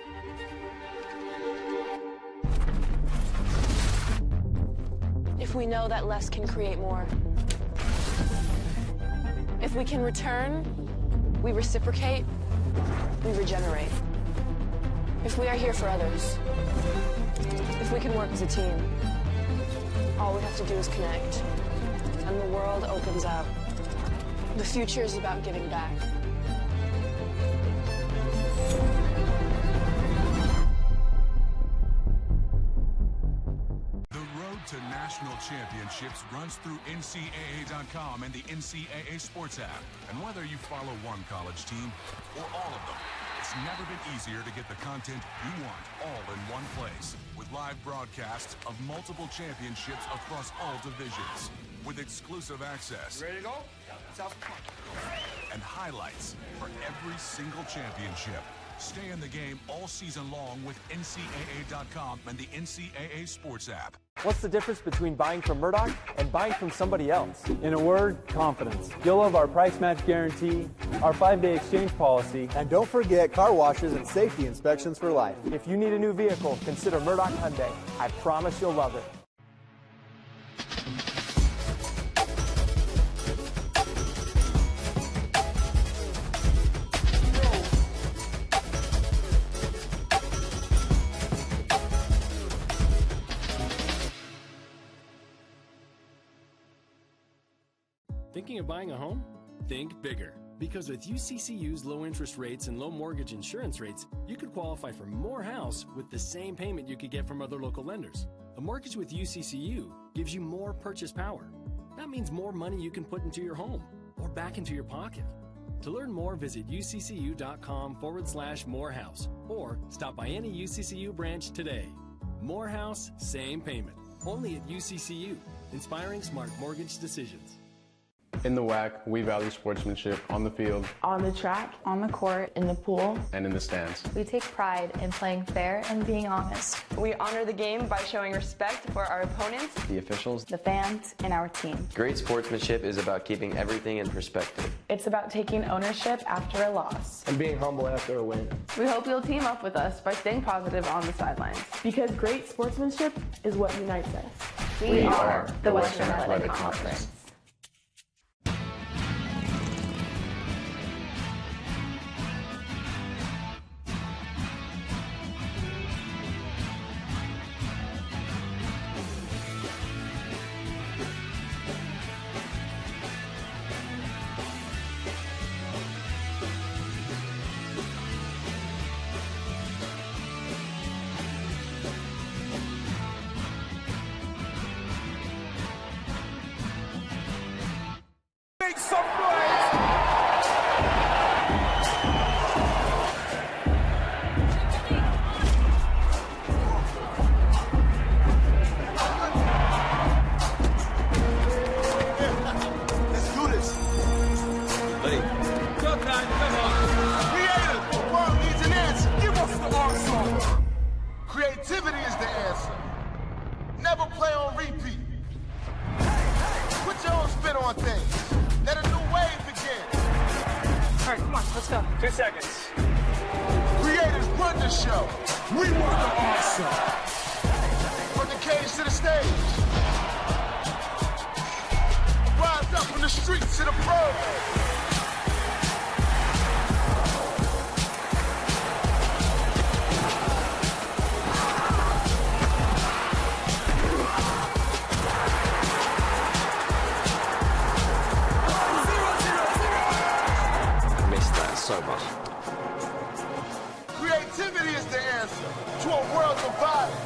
If we know that less can create more. If we can return, we reciprocate, we regenerate. If we are here for others, if we can work as a team, all we have to do is connect, and the world opens up. The future is about giving back. To national championships runs through NCAA.com and the NCAA Sports app. And whether you follow one college team or all of them, it's never been easier to get the content you want all in one place. With live broadcasts of multiple championships across all divisions. With exclusive access. Ready to go? And highlights for every single championship. Stay in the game all season long with NCAA.com and the NCAA Sports app. What's the difference between buying from Murdoch and buying from somebody else? In a word, confidence. You'll love our price match guarantee, our 5-day exchange policy, and don't forget car washes and safety inspections for life. If you need a new vehicle, consider Murdoch Hyundai. I promise you'll love it. Thinking of buying a home? Think bigger. Because with UCCU's low interest rates and low mortgage insurance rates, you could qualify for more house with the same payment you could get from other local lenders. A mortgage with UCCU gives you more purchase power. That means more money you can put into your home or back into your pocket. To learn more, visit uccu.com/morehouse or stop by any UCCU branch today. More house, same payment. Only at UCCU. Inspiring smart mortgage decisions. In the WAC, we value sportsmanship on the field, on the track, on the court, in the pool, and in the stands. We take pride in playing fair and being honest. We honor the game by showing respect for our opponents, The officials, the fans, and our team. Great sportsmanship is about keeping everything in perspective. It's about taking ownership after a loss. And being humble after a win. We hope you'll team up with us by staying positive on the sidelines. Because great sportsmanship is what unites us. We are the Western Athletic Conference. Make some noise! Let's do this. Ready? Go, Clyde, come on. Creative, the world needs an answer. Give us the answer. Creativity is the answer. Never play on repeat. Put your own spin on things. Let a new wave begin. All right, come on, let's go. 2 seconds. Creators run the show. We want the answer. From the cage to the stage. Rise up from the streets to the pros. So much. Creativity is the answer to a world divided.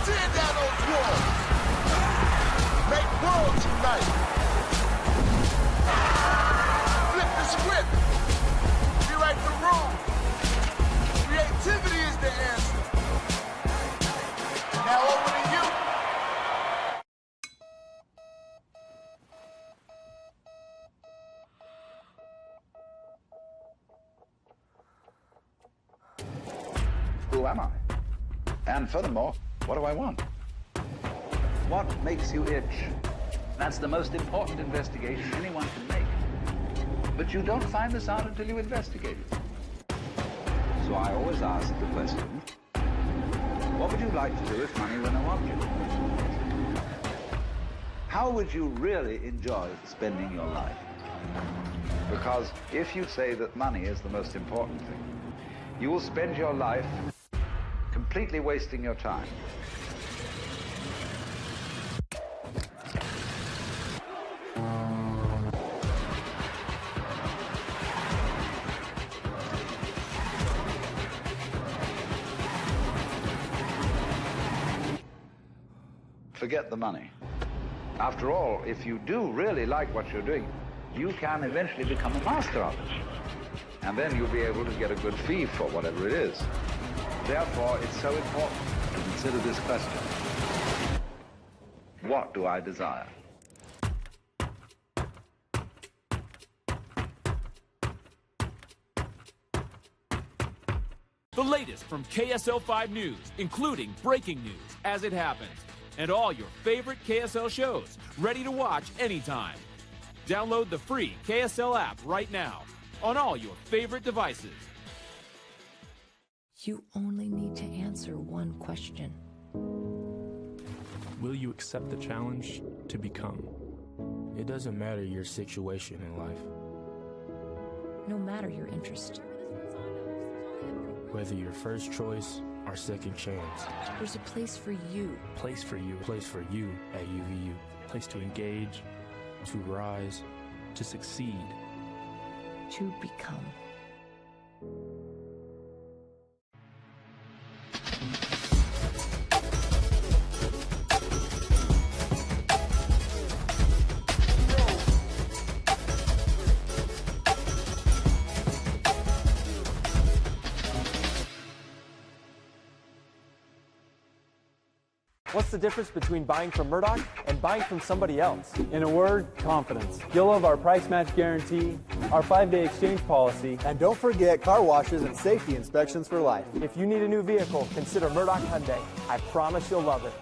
Tear down those walls. Make worlds unite. Flip the script. Rewrite the rules. Creativity is the answer. Now over to you. Who am I? And furthermore, what do I want? What makes you itch? That's the most important investigation anyone can make. But you don't find this out until you investigate it. So I always ask the question, what would you like to do if money were no object? How would you really enjoy spending your life? Because if you say that money is the most important thing, you will spend your life completely wasting your time. Forget the money. After all, if you do really like what you're doing, you can eventually become a master of it. And then you'll be able to get a good fee for whatever it is. Therefore, it's so important to consider this question. What do I desire? The latest from KSL 5 News, including breaking news as it happens, and all your favorite KSL shows, ready to watch anytime. Download the free KSL app right now on all your favorite devices. You only need to answer one question. Will you accept the challenge to become? It doesn't matter your situation in life. No matter your interest. Whether your first choice or second chance. There's a place for you. Place for you. Place for you at UVU. Place to engage, to rise, to succeed. To become. What's the difference between buying from Murdoch and buying from somebody else? In a word, confidence. You'll love our price match guarantee, our 5-day exchange policy, and don't forget car washes and safety inspections for life. If you need a new vehicle, consider Murdoch Hyundai. I promise you'll love it.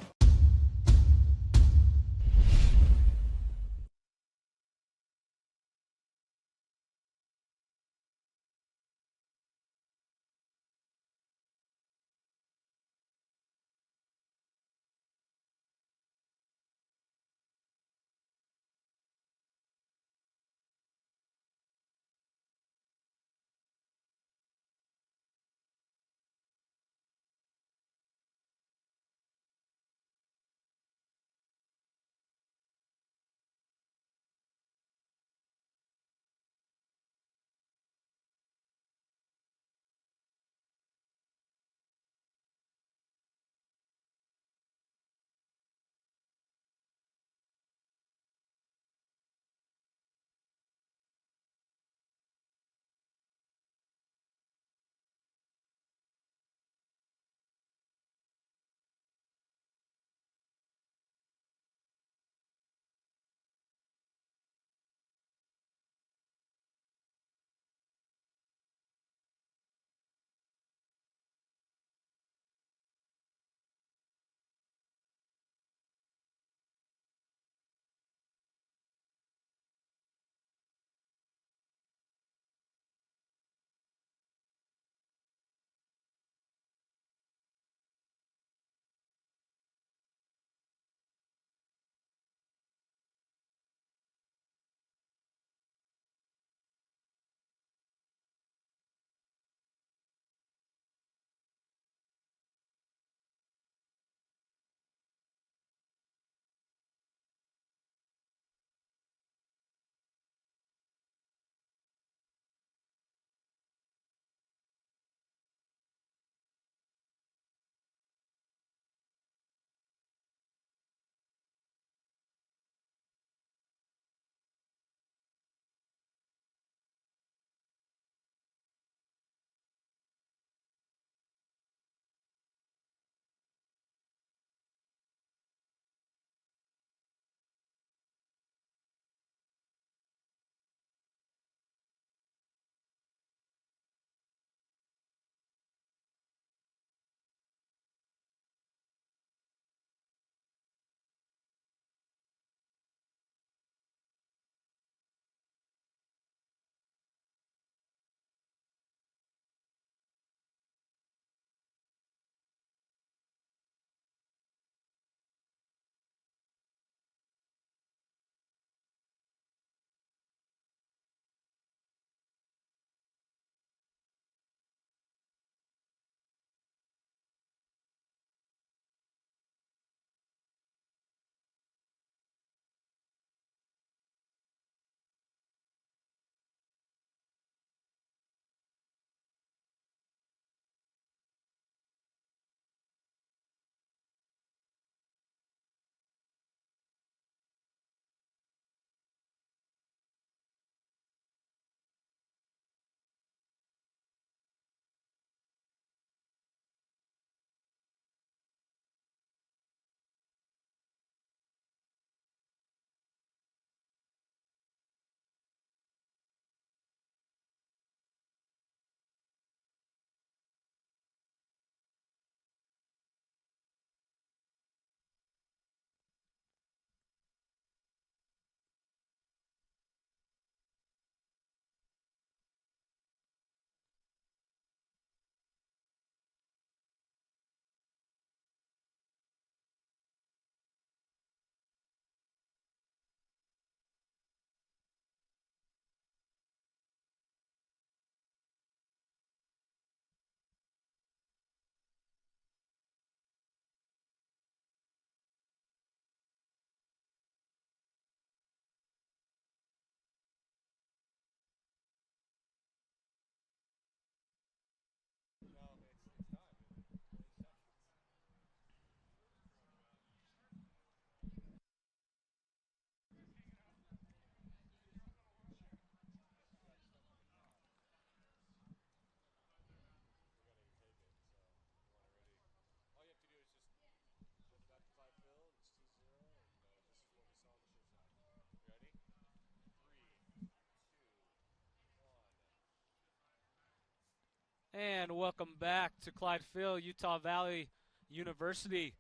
And welcome back to Clyde Field, Utah Valley University.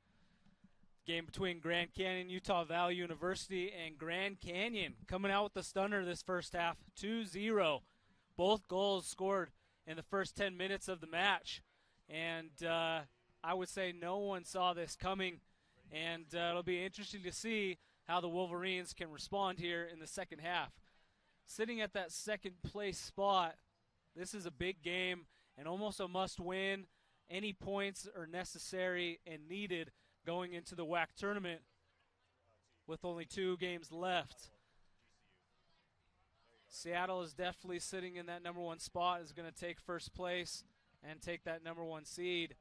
Game between Grand Canyon, Utah Valley University, and Grand Canyon coming out with the stunner this first half, 2-0. Both goals scored in the first 10 minutes of the match. And I would say no one saw this coming. And it'll be interesting to see how the Wolverines can respond here in the second half. Sitting at that second place spot, this is a big game and almost a must-win. Any points are necessary and needed going into the WAC tournament with only 2 games left. Seattle is definitely sitting in that number 1 spot, is going to take first place and take that number 1 seed.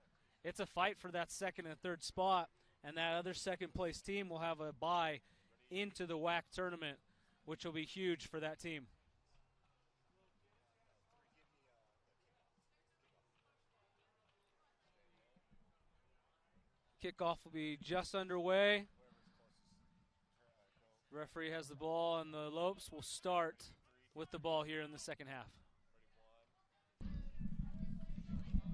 It's a fight for that second and third spot, and that other second place team will have a bye into the WAC tournament, which will be huge for that team. Kickoff will be just underway. Referee has the ball, and the Lopes will start with the ball here in the second half.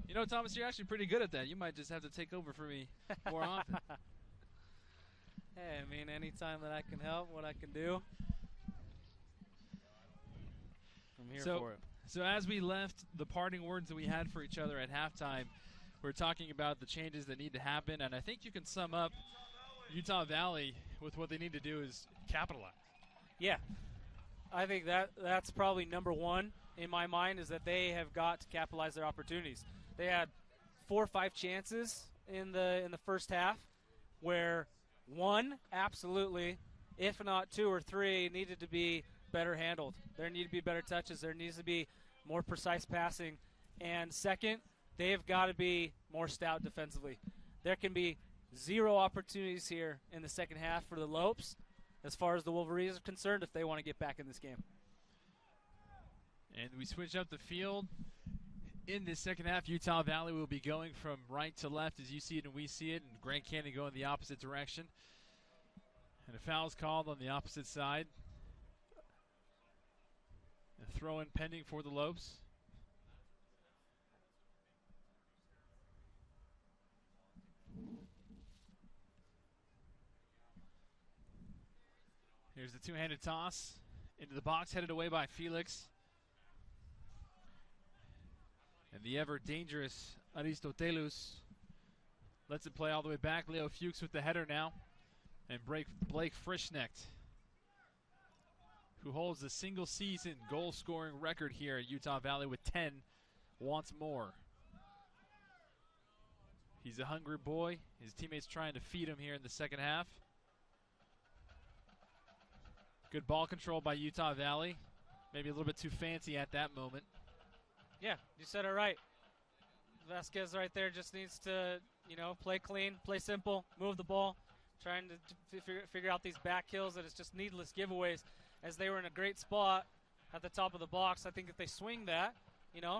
You know, Thomas, you're actually pretty good at that. You might just have to take over for me more often. Hey, I mean, anytime that I can help, what I can do, I'm here for it. So as we left, the parting words that we had for each other at halftime, we're talking about the changes that need to happen, and I think you can sum up Utah Valley with what they need to do is capitalize. Yeah. I think that's probably number 1 in my mind, is that they have got to capitalize their opportunities. They had 4 or 5 chances in the first half where 1, absolutely, if not 2 or 3, needed to be better handled. There need to be better touches. There needs to be more precise passing. And second, they have got to be more stout defensively. There can be 0 opportunities here in the second half for the Lopes as far as the Wolverines are concerned if they want to get back in this game. And we switch up the field. In this second half, Utah Valley will be going from right to left as you see it and we see it, and Grand Canyon going the opposite direction. And a foul's called on the opposite side. A throw-in pending for the Lopes. Here's the two-handed toss into the box, headed away by Felix. And the ever-dangerous Aristotelus lets it play all the way back. Leo Fuchs with the header now. And Blake Frischnecht, who holds the single-season goal-scoring record here at Utah Valley with 10, wants more. He's a hungry boy. His teammates trying to feed him here in the second half. Good ball control by Utah Valley. Maybe a little bit too fancy at that moment. Yeah, you said it right. Vasquez right there just needs to, play clean, play simple, move the ball, trying to figure out these back kills that is just needless giveaways as they were in a great spot at the top of the box. I think if they swing that,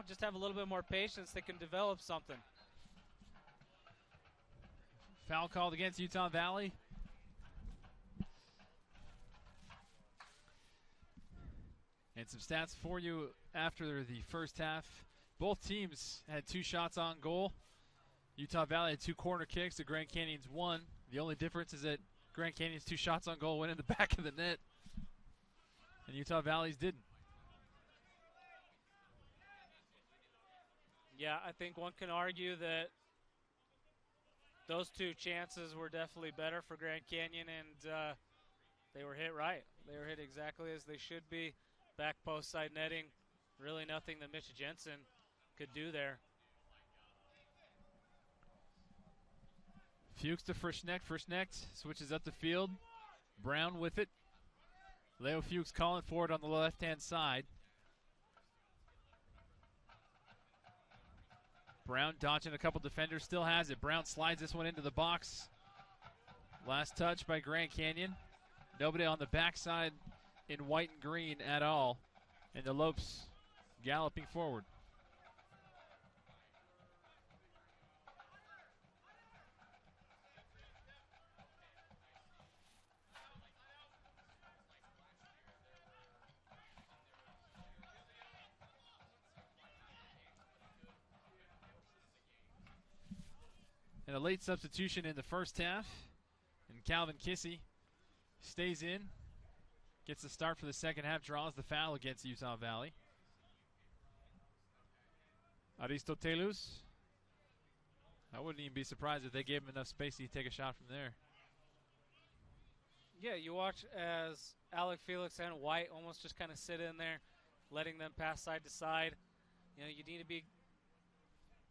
just have a little bit more patience, they can develop something. Foul called against Utah Valley. And some stats for you after the first half. Both teams had 2 shots on goal. Utah Valley had 2 corner kicks. The Grand Canyon's 1. The only difference is that Grand Canyon's 2 shots on goal went in the back of the net, and Utah Valley's didn't. Yeah, I think one can argue that those 2 chances were definitely better for Grand Canyon, and they were hit right. They were hit exactly as they should be. Back post side netting. Really nothing that Mitch Jensen could do there. Fuchs to Frischnecht. Frischnecht switches up the field. Brown with it. Leo Fuchs calling for it on the left-hand side. Brown dodging a couple defenders, still has it. Brown slides this one into the box. Last touch by Grand Canyon. Nobody on the backside in white and green at all. And the Lopes galloping forward. And a late substitution in the first half. And Calvin Kissy stays in. Gets the start for the second half. Draws the foul against Utah Valley. Aristotelus. I wouldn't even be surprised if they gave him enough space to take a shot from there. Yeah, you watch as Alec Felix and White almost just kind of sit in there, letting them pass side to side. You know, you need to be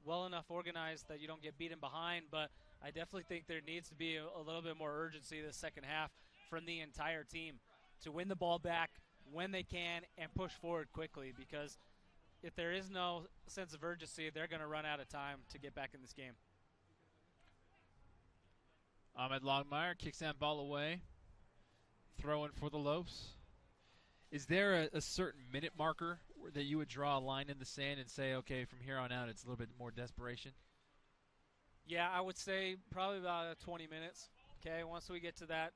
well enough organized that you don't get beaten behind, but I definitely think there needs to be a little bit more urgency this second half from the entire team to win the ball back when they can and push forward quickly, because if there is no sense of urgency, they're going to run out of time to get back in this game. Ahmed Longmire kicks that ball away. Throwing for the Lopes. Is there a certain minute marker that you would draw a line in the sand and say, okay, from here on out it's a little bit more desperation? Yeah, I would say probably about 20 minutes. Okay, once we get to that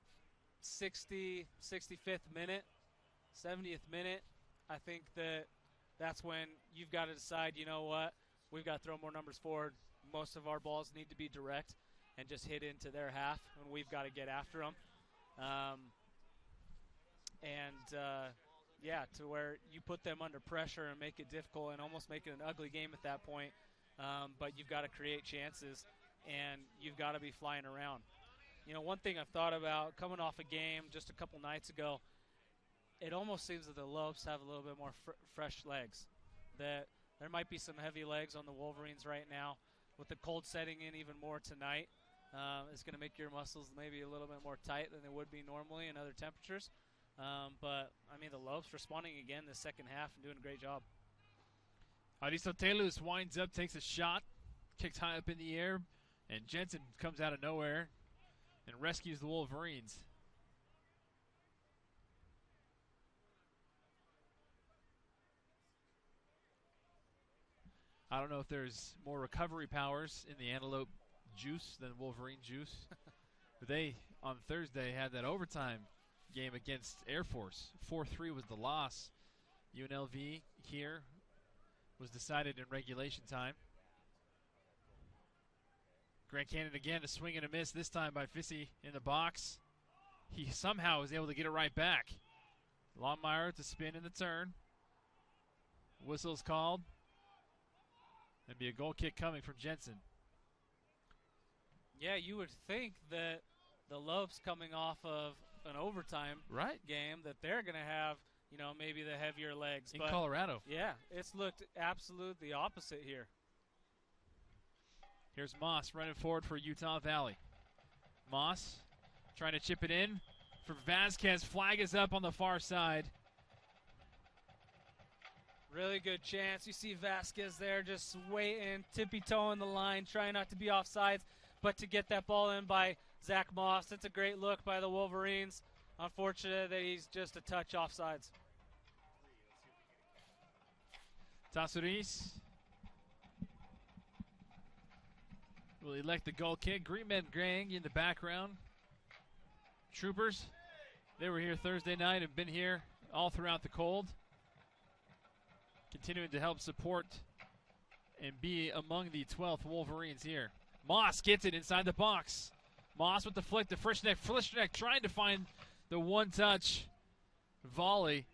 65th minute, 70th minute, I think that's when you've got to decide, you know what, we've got to throw more numbers forward. Most of our balls need to be direct and just hit into their half, and we've got to get after them. Yeah, to where you put them under pressure and make it difficult and almost make it an ugly game at that point. But you've got to create chances, and you've got to be flying around. You know, one thing I've thought about coming off a game just a couple nights ago, it almost seems that the Lopes have a little bit more fresh legs. That there might be some heavy legs on the Wolverines right now. With the cold setting in even more tonight, it's going to make your muscles maybe a little bit more tight than they would be normally in other temperatures. But, I mean, the Lopes responding again this second half and doing a great job. Aristotelus winds up, takes a shot, kicked high up in the air, and Jensen comes out of nowhere and rescues the Wolverines. I don't know if there's more recovery powers in the Antelope juice than Wolverine juice. But they, on Thursday, had that overtime game against Air Force. 4-3 was the loss. UNLV here was decided in regulation time. Grand Canyon again, a swing and a miss, this time by Fissy in the box. He somehow was able to get it right back. Longmire to spin in the turn. Whistle's called. And be a goal kick coming from Jensen. Yeah, you would think that the Lopes coming off of an overtime game that they're going to have, you know, maybe the heavier legs. In Colorado. Yeah, it's looked absolutely the opposite here. Here's Moss running forward for Utah Valley. Moss trying to chip it in for Vasquez. Flag is up on the far side. Really good chance. You see Vasquez there just waiting, tippy-toeing the line, trying not to be offsides, but to get that ball in by Zach Moss. That's a great look by the Wolverines. Unfortunate that he's just a touch offsides. Tassoris will elect the goal kick. Greenman Gang in the background. Troopers, they were here Thursday night, have been here all throughout the cold. Continuing to help support and be among the 12th Wolverines here. Moss gets it inside the box. Moss with the flick to Frischneck. Frischneck trying to find the one-touch volley.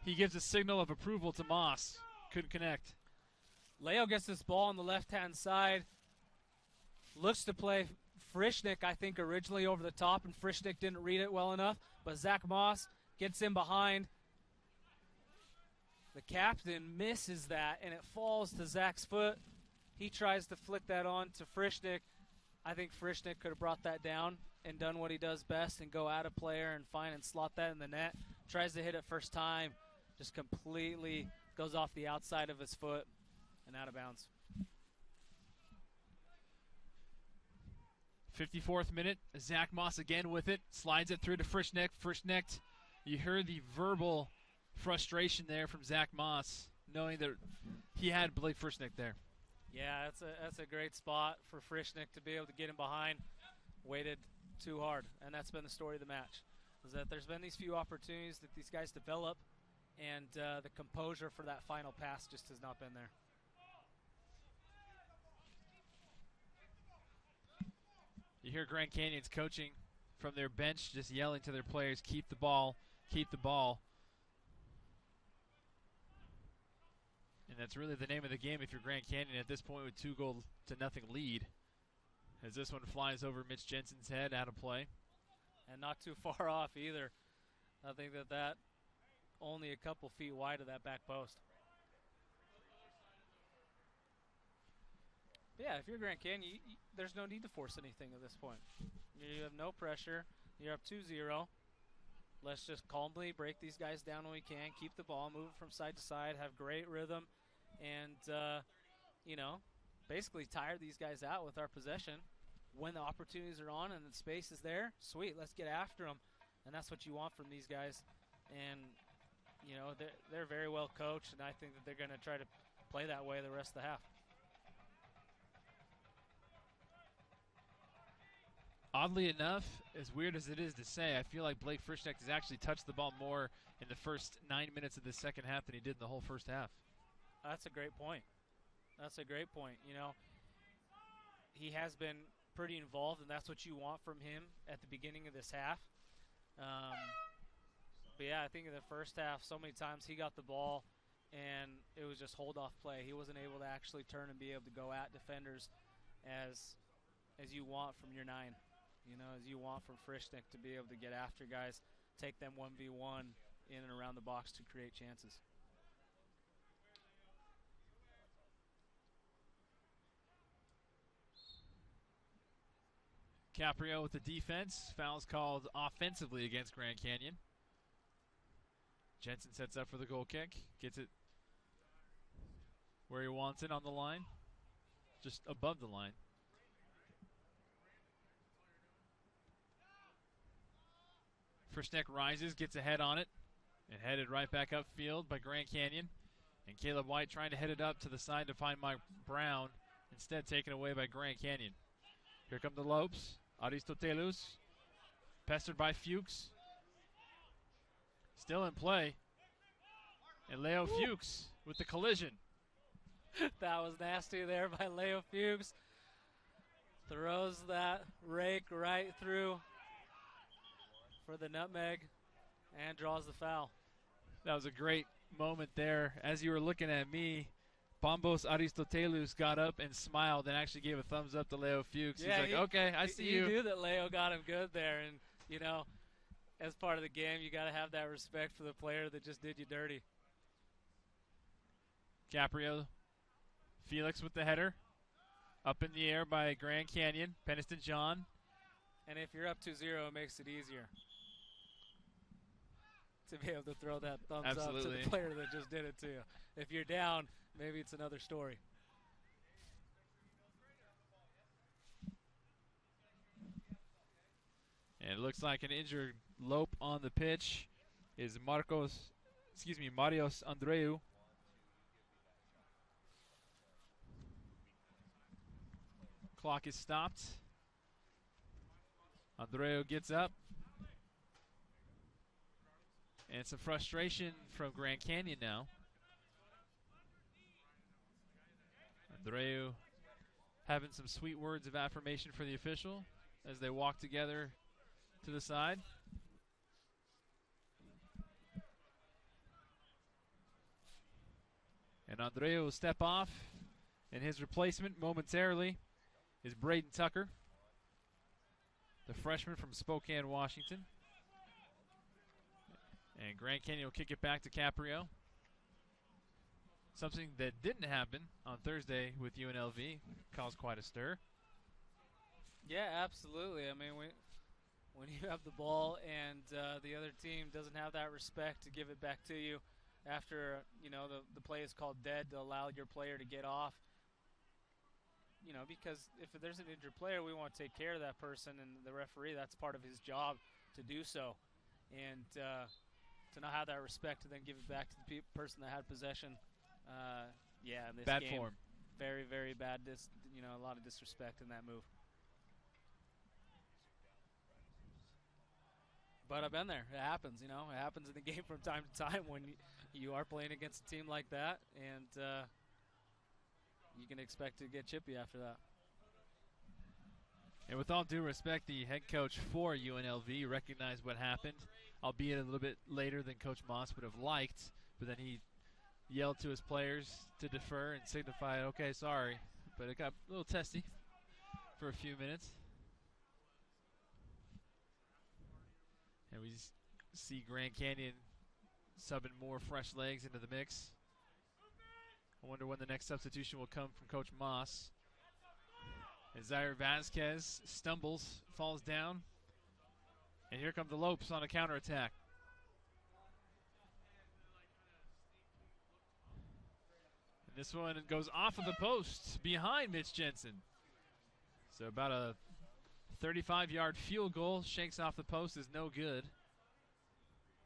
He gives a signal of approval to Moss. Couldn't connect. Leo gets this ball on the left-hand side. Looks to play Frischneck, I think, originally over the top, and Frischneck didn't read it well enough. But Zach Moss gets in behind. The captain misses that, and it falls to Zach's foot. He tries to flick that on to Frischneck. I think Frischneck could have brought that down and done what he does best and go at a player and find and slot that in the net. Tries to hit it first time, just completely goes off the outside of his foot and out of bounds. 54th minute, Zach Moss again with it. Slides it through to Frischneck. Frischneck, you heard the verbal frustration there from Zach Moss, knowing that he had Blake Frischneck there. Yeah, that's a great spot for Frischneck to be able to get him behind. Waited too hard, and that's been the story of the match. Is that there's been these few opportunities that these guys develop, and the composure for that final pass just has not been there. You hear Grand Canyon's coaching from their bench just yelling to their players, keep the ball, keep the ball. And that's really the name of the game if you're Grand Canyon at this point with 2-0 lead. As this one flies over Mitch Jensen's head, out of play. And not too far off either. I think that only a couple feet wide of that back post. But yeah, if you're Grand Canyon, there's no need to force anything at this point. You have no pressure. You're up 2-0. Let's just calmly break these guys down when we can, keep the ball, move it from side to side, have great rhythm, and, basically tire these guys out with our possession. When the opportunities are on and the space is there, sweet, let's get after them. And that's what you want from these guys. And, they're very well coached, and I think that they're going to try to play that way the rest of the half. Oddly enough, as weird as it is to say, I feel like Blake Frischneck has actually touched the ball more in the first 9 minutes of the second half than he did in the whole first half. That's a great point. He has been pretty involved, and that's what you want from him at the beginning of this half. But yeah, I think in the first half, so many times he got the ball, and it was just hold-off play. He wasn't able to actually turn and be able to go at defenders as you want from your 9. As you want from Frischneck to be able to get after guys, take them 1v1 in and around the box to create chances. Caprio with the defense. Fouls called offensively against Grand Canyon. Jensen sets up for the goal kick. Gets it where he wants it on the line. Just above the line. Frischneck rises, gets a head on it, and headed right back upfield by Grand Canyon. And Caleb White trying to head it up to the side to find Mike Brown. Instead taken away by Grand Canyon. Here come the Lopes. Aristotelus. Pestered by Fuchs. Still in play. And Leo Fuchs with the collision. That was nasty there by Leo Fuchs. Throws that rake right through for the nutmeg and draws the foul. That was a great moment there. As you were looking at me, Bombos Aristotelus got up and smiled and actually gave a thumbs up to Leo Fuchs. Yeah, He's like, okay, I see you. He knew that Leo got him good there. And, as part of the game, you got to have that respect for the player that just did you dirty. Caprio. Felix with the header. Up in the air by Grand Canyon. Peniston John. And if you're up 2-0, it makes it easier to be able to throw that thumbs up to the player that just did it to you. If you're down, maybe it's another story. And it looks like an injured Lope on the pitch is Marios Andreu. Clock is stopped. Andreu gets up. And some frustration from Grand Canyon now. Andreu having some sweet words of affirmation for the official as they walk together to the side. And Andreu will step off, and his replacement momentarily is Braden Tucker, the freshman from Spokane, Washington. And Grand Canyon will kick it back to Caprio. Something that didn't happen on Thursday with UNLV caused quite a stir. Yeah, absolutely. I mean, when you have the ball and the other team doesn't have that respect to give it back to you after, the play is called dead to allow your player to get off. Because if there's an injured player, we want to take care of that person, and the referee, that's part of his job to do so. And to not have that respect to then give it back to the person that had possession, in this bad game, form. Very, very bad. A lot of disrespect in that move. But I've been there. It happens, It happens in the game from time to time when you are playing against a team like that, and you can expect to get chippy after that. And with all due respect, the head coach for UNLV recognized what happened, albeit a little bit later than Coach Moss would have liked, but then he yelled to his players to defer and signify, okay, sorry. But it got a little testy for a few minutes. And we see Grand Canyon subbing more fresh legs into the mix. I wonder when the next substitution will come from Coach Moss. And Zaire Vasquez stumbles, falls down. And here come the Lopes on a counterattack. And this one goes off of the post behind Mitch Jensen. So about a 35-yard field goal, shakes off the post, is no good.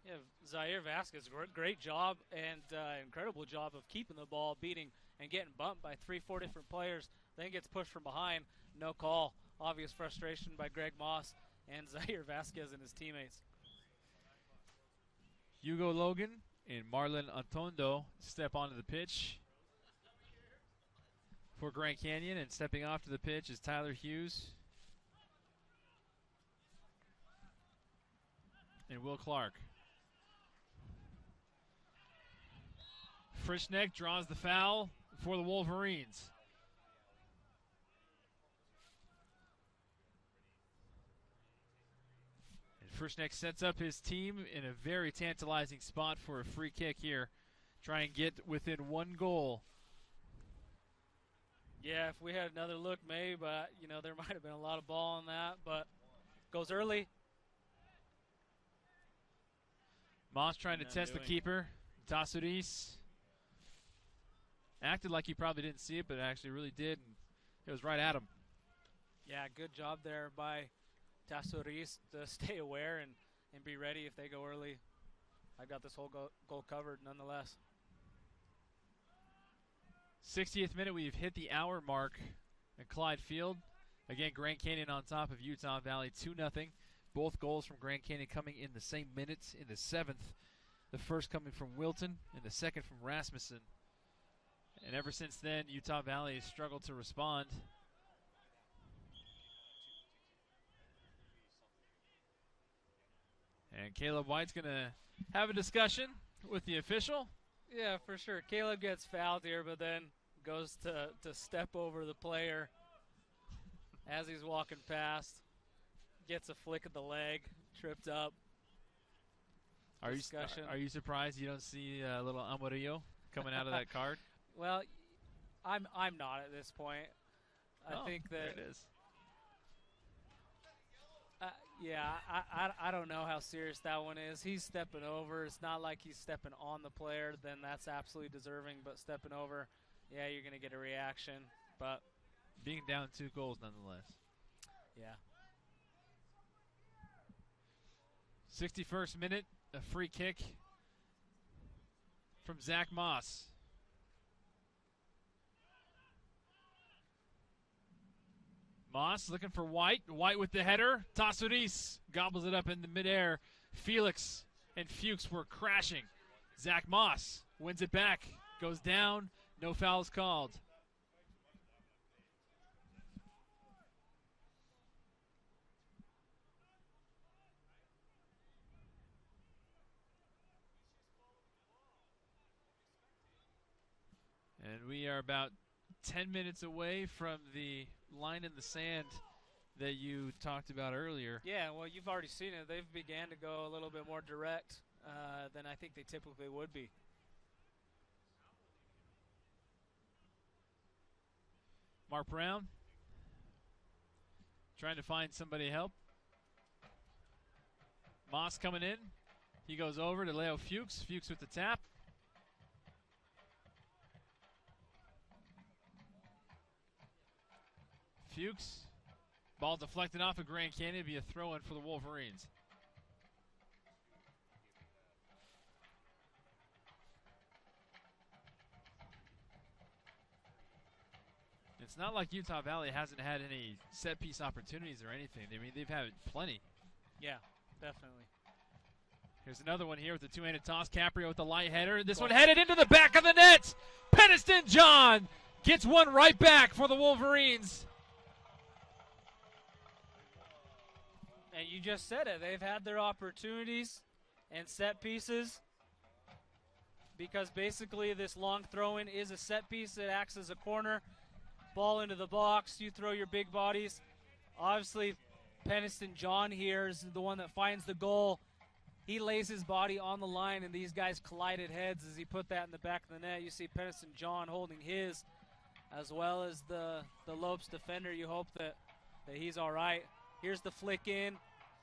Yeah, Zaire Vasquez, great job and incredible job of keeping the ball, beating and getting bumped by 3-4 different players. Then gets pushed from behind, no call. Obvious frustration by Greg Moss and Zaire Vasquez and his teammates. Hugo Logan and Marlon Antondo step onto the pitch for Grand Canyon, and stepping off to the pitch is Tyler Hughes and Will Clark. Frischneck draws the foul for the Wolverines. And Frischneck sets up his team in a very tantalizing spot for a free kick here. Try and get within one goal. Yeah, if we had another look, maybe, but, there might have been a lot of ball on that, but goes early. Moss trying to test the keeper. Tassoudis acted like he probably didn't see it, but actually really did, and it was right at him. Yeah, good job there by Tassoudis to stay aware and be ready if they go early. I got this whole goal covered nonetheless. 60th minute, we've hit the hour mark at Clyde Field. Again, Grand Canyon on top of Utah Valley, 2-0. Both goals from Grand Canyon coming in the same minutes in the 7th. The first coming from Wilton and the second from Rasmussen. And ever since then, Utah Valley has struggled to respond. And Caleb White's going to have a discussion with the official. Yeah, for sure. Caleb gets fouled here, but then goes to step over the player as he's walking past. Gets a flick of the leg, tripped up. Are you surprised you don't see a little Amarillo coming out of that card? Well, I'm not at this point. I think that there it is. Yeah, I don't know how serious that one is. He's stepping over. It's not like he's stepping on the player. Then that's absolutely deserving. But stepping over, yeah, you're going to get a reaction. But being down 2 goals nonetheless. Yeah. 61st minute, a free kick from Zach Moss. Moss looking for White. White with the header. Tassoudis gobbles it up in the midair. Felix and Fuchs were crashing. Zach Moss wins it back. Goes down. No fouls called. And we are about 10 minutes away from the line in the sand that you talked about earlier. Yeah, well, you've already seen it. They've began to go a little bit more direct than I think they typically would be. Mark Brown trying to find somebody to help. Moss coming in. He goes over to Leo Fuchs. Fuchs with the tap. Fuchs. Ball deflected off of Grand Canyon. Be a throw-in for the Wolverines. It's not like Utah Valley hasn't had any set-piece opportunities or anything. I mean, they've had plenty. Yeah, definitely. Here's another one here with the two-handed toss. Caprio with the light header. This one headed into the back of the net. Peniston John gets one right back for the Wolverines. And you just said it. They've had their opportunities and set pieces, because basically this long throw-in is a set piece that acts as a corner. Ball into the box, you throw your big bodies. Obviously, Peniston John here is the one that finds the goal. He lays his body on the line, and these guys collided heads as he put that in the back of the net. You see Peniston John holding his, as well as the Lopes defender. You hope that he's all right. Here's the flick in,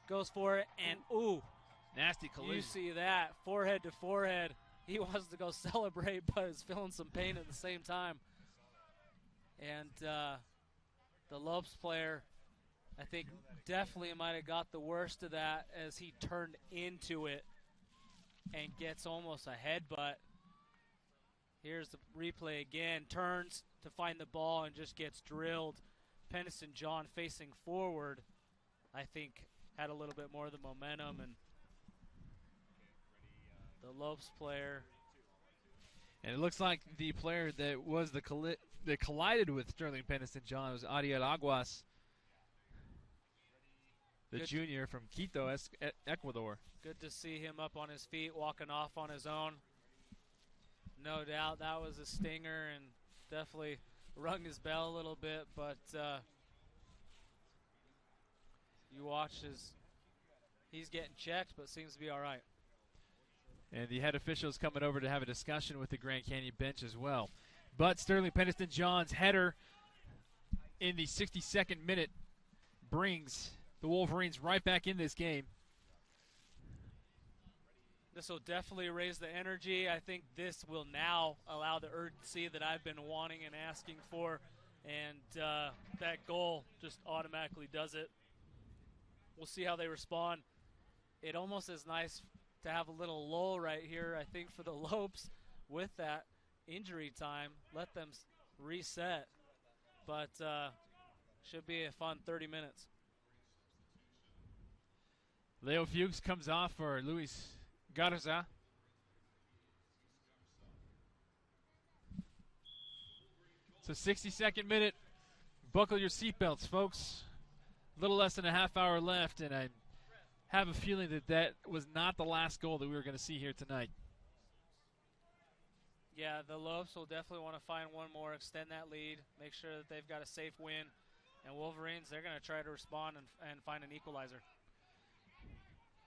goes for it, and ooh. Nasty collision. You see that, forehead to forehead. He wants to go celebrate, but is feeling some pain at the same time. And the Lopes player, I think, definitely might have got the worst of that as he turned into it and gets almost a headbutt. Here's the replay again. Turns to find the ball and just gets drilled. Peniston John facing forward, I think, had a little bit more of the momentum, and the Lopes player. And it looks like the player that was that collided with Sterling Peniston John was Ariel Aguas, the junior from Quito, Ecuador. Good to see him up on his feet, walking off on his own. No doubt that was a stinger and definitely rung his bell a little bit, but you watch as he's getting checked, but seems to be all right. And the head officials coming over to have a discussion with the Grand Canyon bench as well. But Sterling Peniston John's header in the 62nd minute brings the Wolverines right back in this game. This will definitely raise the energy. I think this will now allow the urgency that I've been wanting and asking for, and that goal just automatically does it. We'll see how they respond. It almost is nice to have a little lull right here, I think, for the Lopes with that injury time. Let them reset. But should be a fun 30 minutes. Leo Fuchs comes off for Luis Garza. So 62nd minute. Buckle your seatbelts, folks. A little less than a half hour left, and I have a feeling that was not the last goal that we were going to see here tonight. Yeah, the Lopes will definitely want to find one more, extend that lead, make sure that they've got a safe win. And Wolverines, they're going to try to respond and find an equalizer.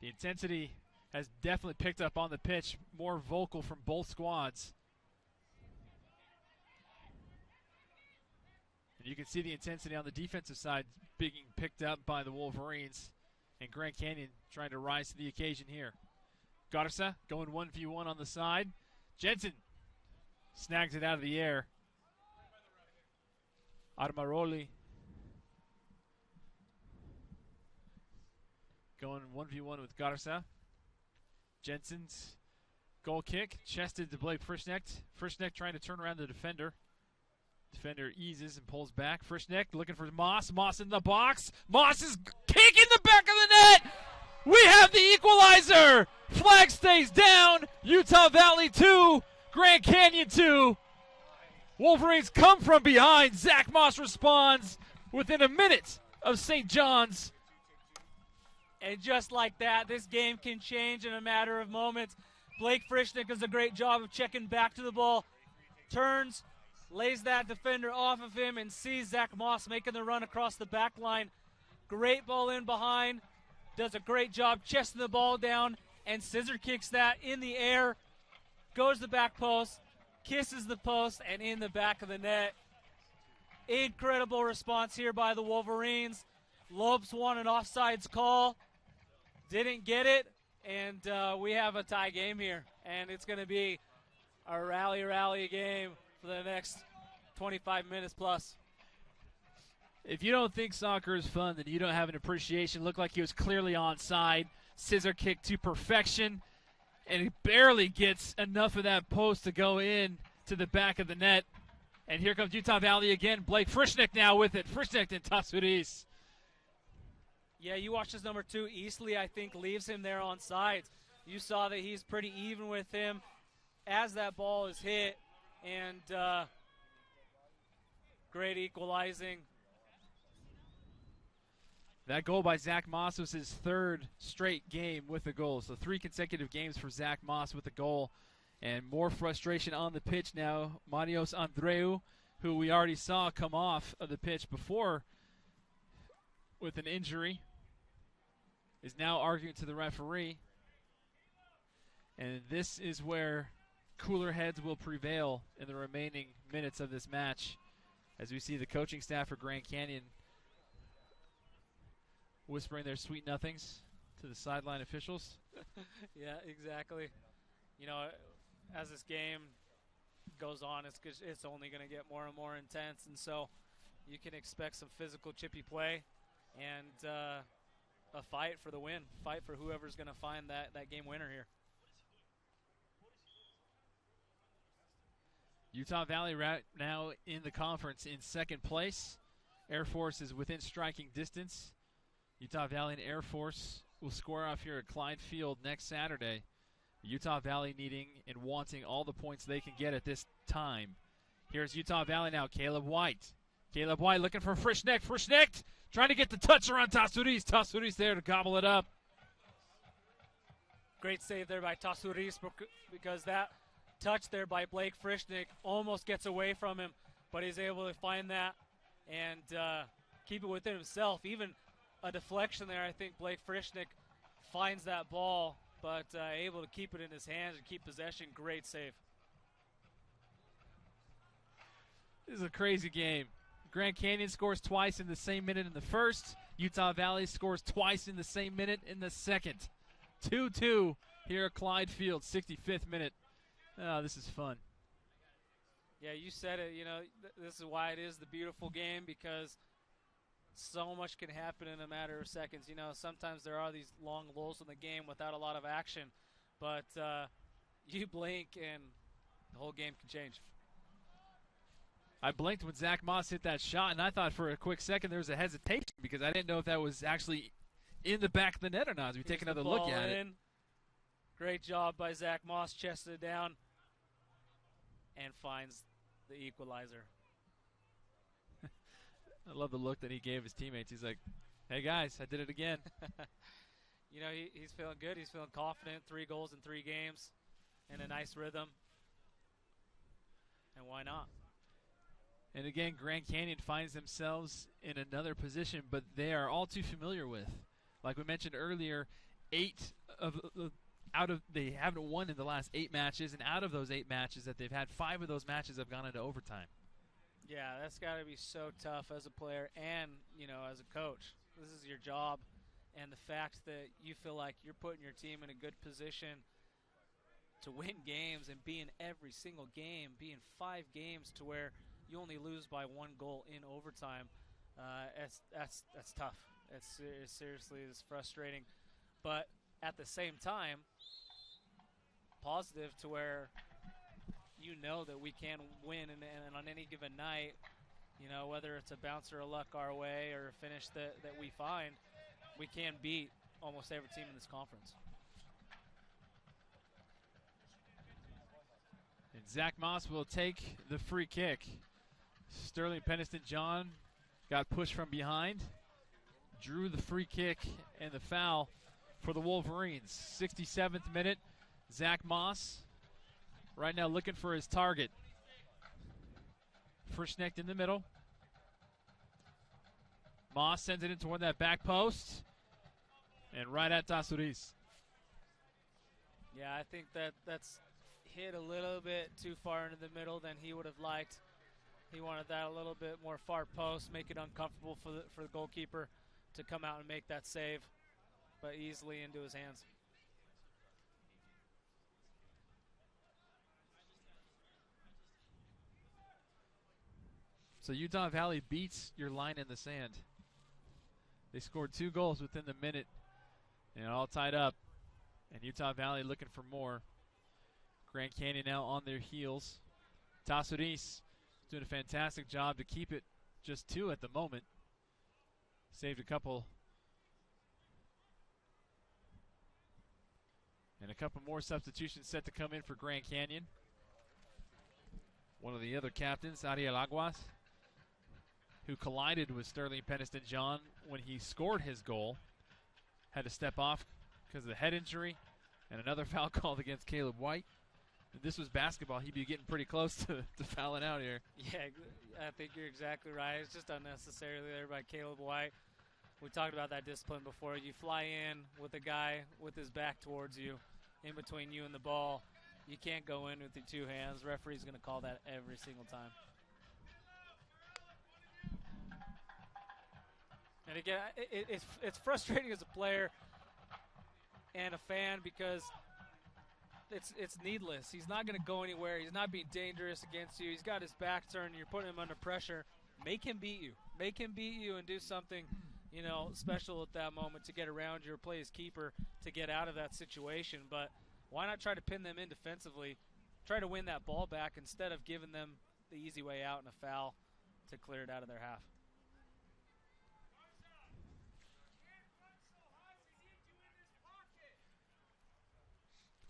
The intensity has definitely picked up on the pitch, more vocal from both squads. And you can see the intensity on the defensive side being picked up by the Wolverines. And Grand Canyon trying to rise to the occasion here. Garza going 1v1 on the side. Jensen snags it out of the air. Armaroli going 1v1 with Garza. Jensen's goal kick, chested to Blake Frischnecht. Frischnecht trying to turn around the defender. Defender eases and pulls back. Frischnecht looking for Moss. Moss in the box. Moss is kicking the back of the net. We have the equalizer. Flag stays down. Utah Valley 2, Grand Canyon 2. Wolverines come from behind. Zach Moss responds within a minute of St. John's. And just like that, this game can change in a matter of moments. Blake Frischnecht does a great job of checking back to the ball. Turns, lays that defender off of him, and sees Zach Moss making the run across the back line. Great ball in behind. Does a great job chesting the ball down, and scissor kicks that in the air. Goes to the back post, kisses the post, and in the back of the net. Incredible response here by the Wolverines. Lopes won an offsides call. Didn't get it, and we have a tie game here. And it's going to be a rally game for the next 25 minutes plus. If you don't think soccer is fun, then you don't have an appreciation. Looked like he was clearly onside. Scissor kick to perfection, and he barely gets enough of that post to go in to the back of the net. And here comes Utah Valley again. Blake Frischnecht now with it. Frischnecht and Tasuris. Yeah, you watch his number 2. Eastley, I think, leaves him there on sides. You saw that he's pretty even with him as that ball is hit. And great equalizing. That goal by Zach Moss was his third straight game with a goal. So 3 consecutive games for Zach Moss with a goal. And more frustration on the pitch now. Marios Andreu, who we already saw come off of the pitch before with an injury, is now arguing to the referee. And this is where cooler heads will prevail in the remaining minutes of this match, as we see the coaching staff for Grand Canyon whispering their sweet nothings to the sideline officials. Yeah, exactly. You know, as this game goes on, it's only going to get more and more intense, and so you can expect some physical, chippy play and a fight for the win, fight for whoever's going to find that game winner here. Utah Valley right now in the conference in second place. Air Force is within striking distance. Utah Valley and Air Force will square off here at Clyde Field next Saturday. Utah Valley needing and wanting all the points they can get at this time. Here's Utah Valley now. Caleb White. Caleb White looking for Frischnecht. Frischnecht trying to get the toucher on Tasuriz. Tasuriz there to gobble it up. Great save there by Tasuriz, because that touch there by Blake Frischnecht almost gets away from him, but he's able to find that and keep it within himself. Even a deflection there, I think Blake Frischnecht finds that ball, but able to keep it in his hands and keep possession. Great save. This is a crazy game. Grand Canyon scores twice in the same minute in the first. Utah Valley scores twice in the same minute in the second. 2-2 here at Clyde Field, 65th minute. Oh, this is fun. Yeah, you said it. You know, this is why it is the beautiful game, because so much can happen in a matter of seconds. You know, sometimes there are these long lulls in the game without a lot of action, but you blink and the whole game can change. I blinked when Zach Moss hit that shot, and I thought for a quick second there was a hesitation because I didn't know if that was actually in the back of the net or not. As we take another look at it. Great job by Zach Moss, chested it down and finds the equalizer. I love the look that he gave his teammates. He's like, hey, guys, I did it again. You know, he's feeling good. He's feeling confident. 3 goals in 3 games and a nice rhythm. And why not? And again, Grand Canyon finds themselves in another position, but they are all too familiar with. Like we mentioned earlier, they haven't won in the last 8 matches, and out of those 8 matches that they've had, 5 of those matches have gone into overtime. Yeah, that's got to be so tough as a player and, you know, as a coach. This is your job, and the fact that you feel like you're putting your team in a good position to win games and be in every single game, be in 5 games to where you only lose by 1 goal in overtime, that's tough. It's seriously is frustrating. But at the same time, positive to where you know that we can win and on any given night, you know, whether it's a bounce or a luck our way or a finish that we find, we can beat almost every team in this conference. And Zach Moss will take the free kick. Sterling Peniston-John got pushed from behind, drew the free kick and the foul for the Wolverines. 67th minute, Zach Moss right now looking for his target. Frischnecht in the middle. Moss sends it in toward that back post and right at Tasuriz. Yeah, I think that's hit a little bit too far into the middle than he would have liked. He wanted that a little bit more far post, make it uncomfortable for the goalkeeper to come out and make that save, but easily into his hands. So Utah Valley beats your line in the sand. They scored 2 goals within the minute and all tied up. And Utah Valley looking for more. Grand Canyon now on their heels. Tasuriz doing a fantastic job to keep it just 2 at the moment. Saved a couple. And a couple more substitutions set to come in for Grand Canyon. One of the other captains, Ariel Aguas, who collided with Sterling Peniston-John when he scored his goal. Had to step off because of the head injury, and another foul called against Caleb White. If this was basketball, he'd be getting pretty close to fouling out here. Yeah, I think you're exactly right. It's just unnecessary there by Caleb White. We talked about that discipline before. You fly in with a guy with his back towards you, in between you and the ball. You can't go in with your two hands. The referee's going to call that every single time. And again, it's frustrating as a player and a fan because it's needless. He's not going to go anywhere. He's not being dangerous against you. He's got his back turned. You're putting him under pressure. Make him beat you. Make him beat you and do something, special at that moment to get around you or play his keeper to get out of that situation. But why not try to pin them in defensively, try to win that ball back instead of giving them the easy way out in a foul to clear it out of their half.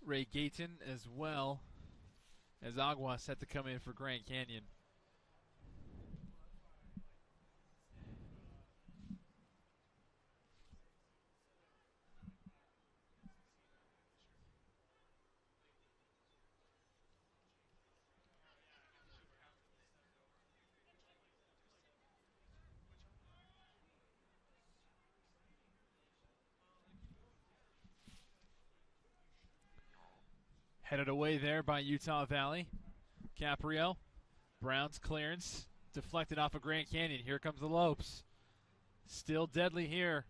Ray Gayton as well as Agua set to come in for Grand Canyon. Headed away there by Utah Valley. Caprio. Brown's clearance. Deflected off of Grand Canyon. Here comes the Lopes. Still deadly here.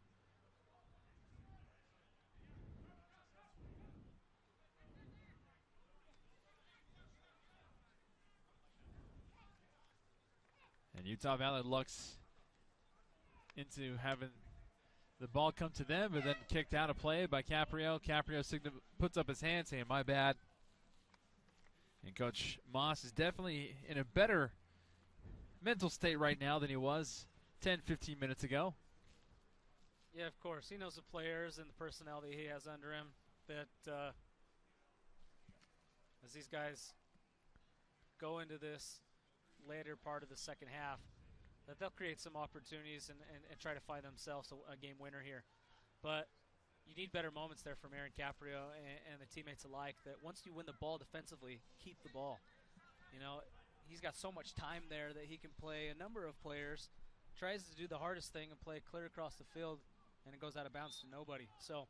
And Utah Valley looks into having the ball come to them, but then kicked out of play by Caprio. Caprio puts up his hand saying, "My bad." And Coach Moss is definitely in a better mental state right now than he was 10, 15 minutes ago. Yeah, of course. He knows the players and the personnel that he has under him. That as these guys go into this later part of the second half, that they'll create some opportunities and try to find themselves a game winner here. But you need better moments there from Aaron Caprio and the teammates alike, that once you win the ball defensively, keep the ball. He's got so much time there that he can play a number of players, tries to do the hardest thing and play clear across the field, and it goes out of bounds to nobody. So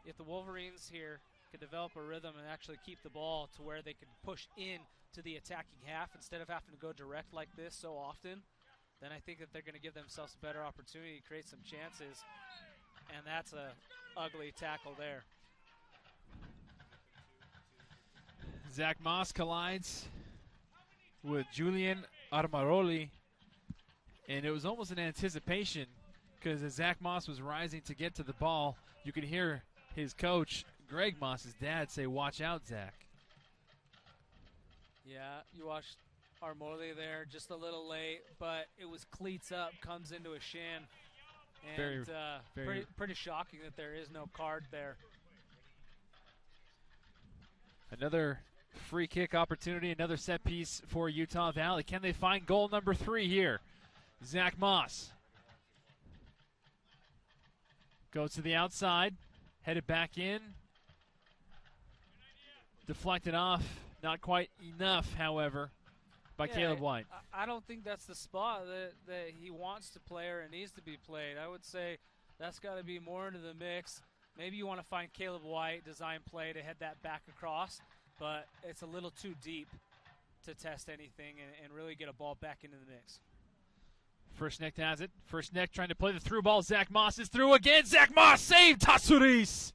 if the Wolverines here could develop a rhythm and actually keep the ball to where they could push in to the attacking half instead of having to go direct like this so often, then I think that they're going to give themselves a better opportunity to create some chances. And that's a ugly tackle there. Zach Moss collides with Julian Armaroli. And it was almost an anticipation, because as Zach Moss was rising to get to the ball, you could hear his coach, Greg Moss's dad, say, "Watch out, Zach." Yeah, you watched Armorley there, just a little late, but it was cleats up, comes into a shin. And pretty shocking that there is no card there. Another free kick opportunity, another set piece for Utah Valley. Can they find goal number 3 here? Zach Moss goes to the outside, headed back in, deflected off, not quite enough, however, by Caleb White. I don't think that's the spot that he wants to play or it needs to be played. I would say that's got to be more into the mix. Maybe you want to find Caleb White, design play to head that back across, but it's a little too deep to test anything and really get a ball back into the mix. Frischnecht has it. Frischnecht trying to play the through ball. Zach Moss is through again. Zach Moss saved Tassouris.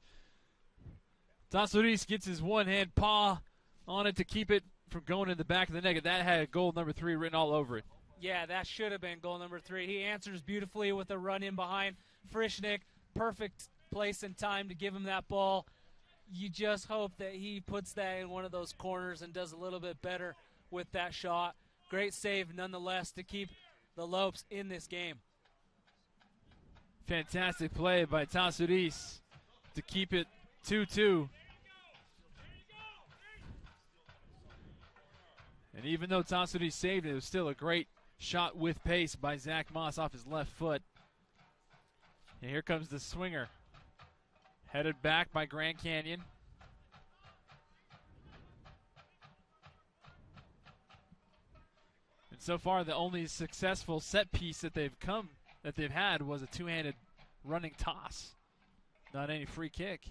Tassouris gets his one-hand paw on it to keep it from going in the back of the net. That had goal number 3 written all over it. Yeah, that should have been goal number 3. He answers beautifully with a run in behind Frischnecht. Perfect place and time to give him that ball. You just hope that he puts that in one of those corners and does a little bit better with that shot. Great save nonetheless to keep the Lopes in this game. Fantastic play by Tassouris to keep it 2-2. And even though Tassouris saved it, it was still a great shot with pace by Zach Moss off his left foot. And here comes the swinger. Headed back by Grand Canyon. And so far, the only successful set piece that they've had was a two-handed running toss. Not any free kick.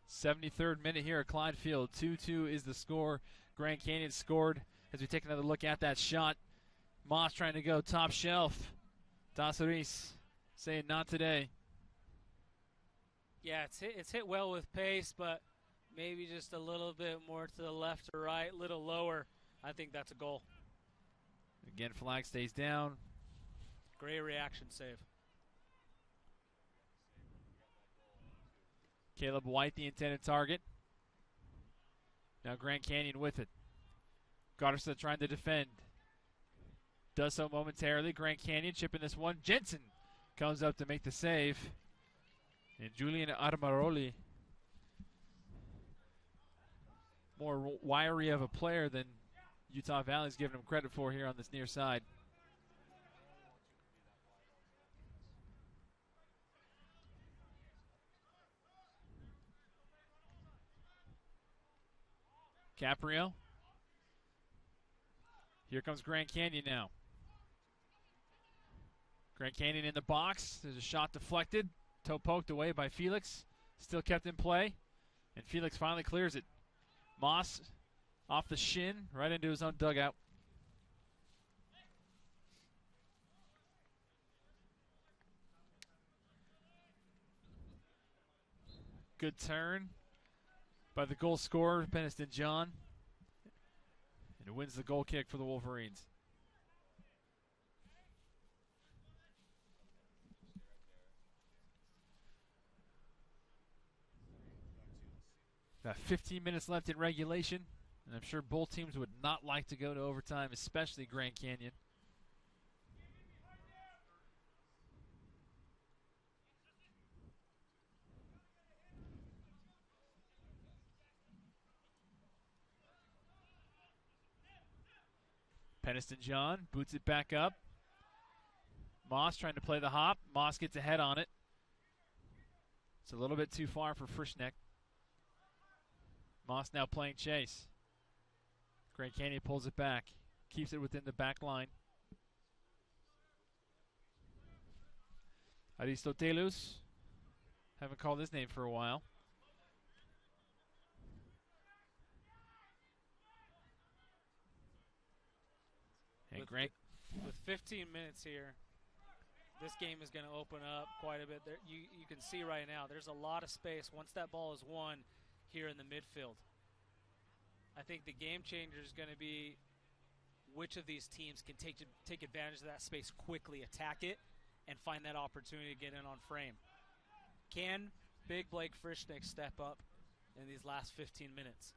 '73rd minute here at Clyde Field. 2-2 is the score. Grand Canyon scored as we take another look at that shot. Moss trying to go top shelf. Tasoris saying not today. Yeah, it's hit well with pace, but maybe just a little bit more to the left or right, a little lower. I think that's a goal. Again, flag stays down. Great reaction save. Caleb White, the intended target. Now Grand Canyon with it. Garza trying to defend. Does so momentarily. Grand Canyon chipping this one. Jensen comes up to make the save. And Julian Armaroli, more wiry of a player than Utah Valley's giving him credit for here on this near side. Caprio. Here comes Grand Canyon now. Grand Canyon in the box. There's a shot deflected. Toe poked away by Felix. Still kept in play. And Felix finally clears it. Moss off the shin, right into his own dugout. Good turn by the goal scorer, Peniston John. And it wins the goal kick for the Wolverines. About 15 minutes left in regulation, and I'm sure both teams would not like to go to overtime, especially Grand Canyon. Peniston John boots it back up. Moss trying to play the hop. Moss gets ahead on it. It's a little bit too far for Frischneck. Moss now playing chase. Grand Canyon pulls it back. Keeps it within the back line. Aristotelus. Haven't called his name for a while. And with 15 minutes here, this game is going to open up quite a bit. There, you can see right now there's a lot of space once that ball is won here in the midfield. I think the game changer is going to be which of these teams can take advantage of that space quickly, attack it, and find that opportunity to get in on frame. Can big Blake Frischneck step up in these last 15 minutes?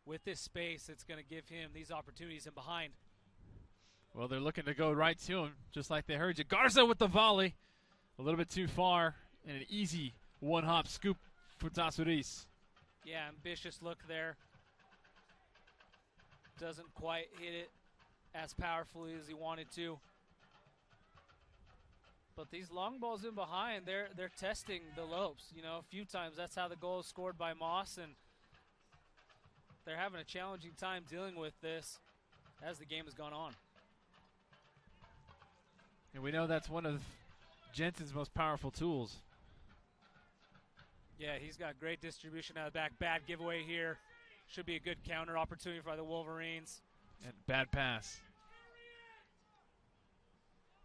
With this space, it's going to give him these opportunities in behind. Well, they're looking to go right to him, just like they heard you. Garza with the volley. A little bit too far, and an easy one-hop scoop for Tasoris. Yeah, ambitious look there. Doesn't quite hit it as powerfully as he wanted to. But these long balls in behind, they're testing the Lopes. You know, a few times that's how the goal is scored by Moss, and they're having a challenging time dealing with this as the game has gone on. And we know that's one of Jensen's most powerful tools. Yeah, he's got great distribution out of the back. Bad giveaway here. Should be a good counter opportunity for the Wolverines. And bad pass.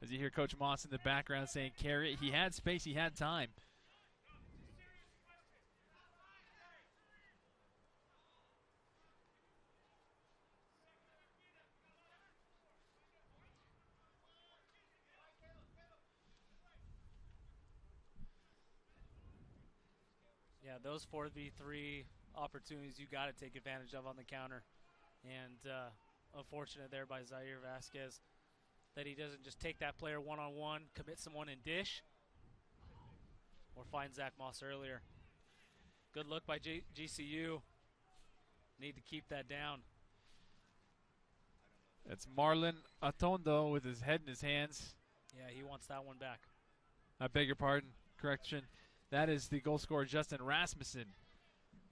As you hear Coach Moss in the background saying, carry it. He had space, he had time. Yeah, those 4v3 opportunities you got to take advantage of on the counter. And unfortunate there by Zaire Vasquez that he doesn't just take that player one-on-one, commit someone in dish, or find Zach Moss earlier. Good look by GCU. Need to keep that down. That's Marlon Atondo with his head in his hands. Yeah, he wants that one back. I beg your pardon. Correction. That is the goal scorer, Justin Rasmussen.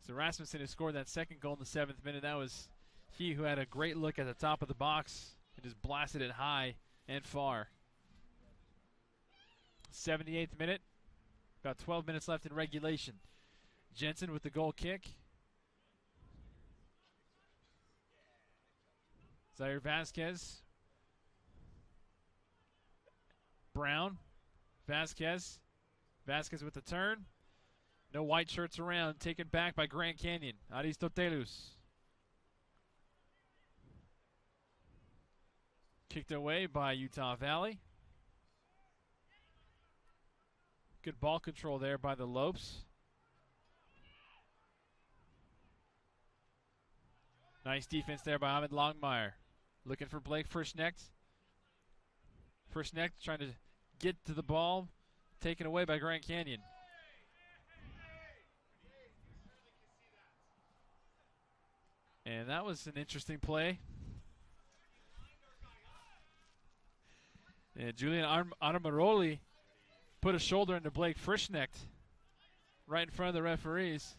So Rasmussen has scored that second goal in the 7th minute. That was he who had a great look at the top of the box and just blasted it high and far. 78th minute. About 12 minutes left in regulation. Jensen with the goal kick. Zaire Vasquez. Brown. Vasquez. Vasquez with the turn. No white shirts around. Taken back by Grand Canyon. Aristotelus. Kicked away by Utah Valley. Good ball control there by the Lopes. Nice defense there by Ahmed Longmire. Looking for Blake Frischnecht. Frischnecht trying to get to the ball. Taken away by Grand Canyon. And that was an interesting play. And Julian Armaroli put a shoulder into Blake Frischnecht right in front of the referees.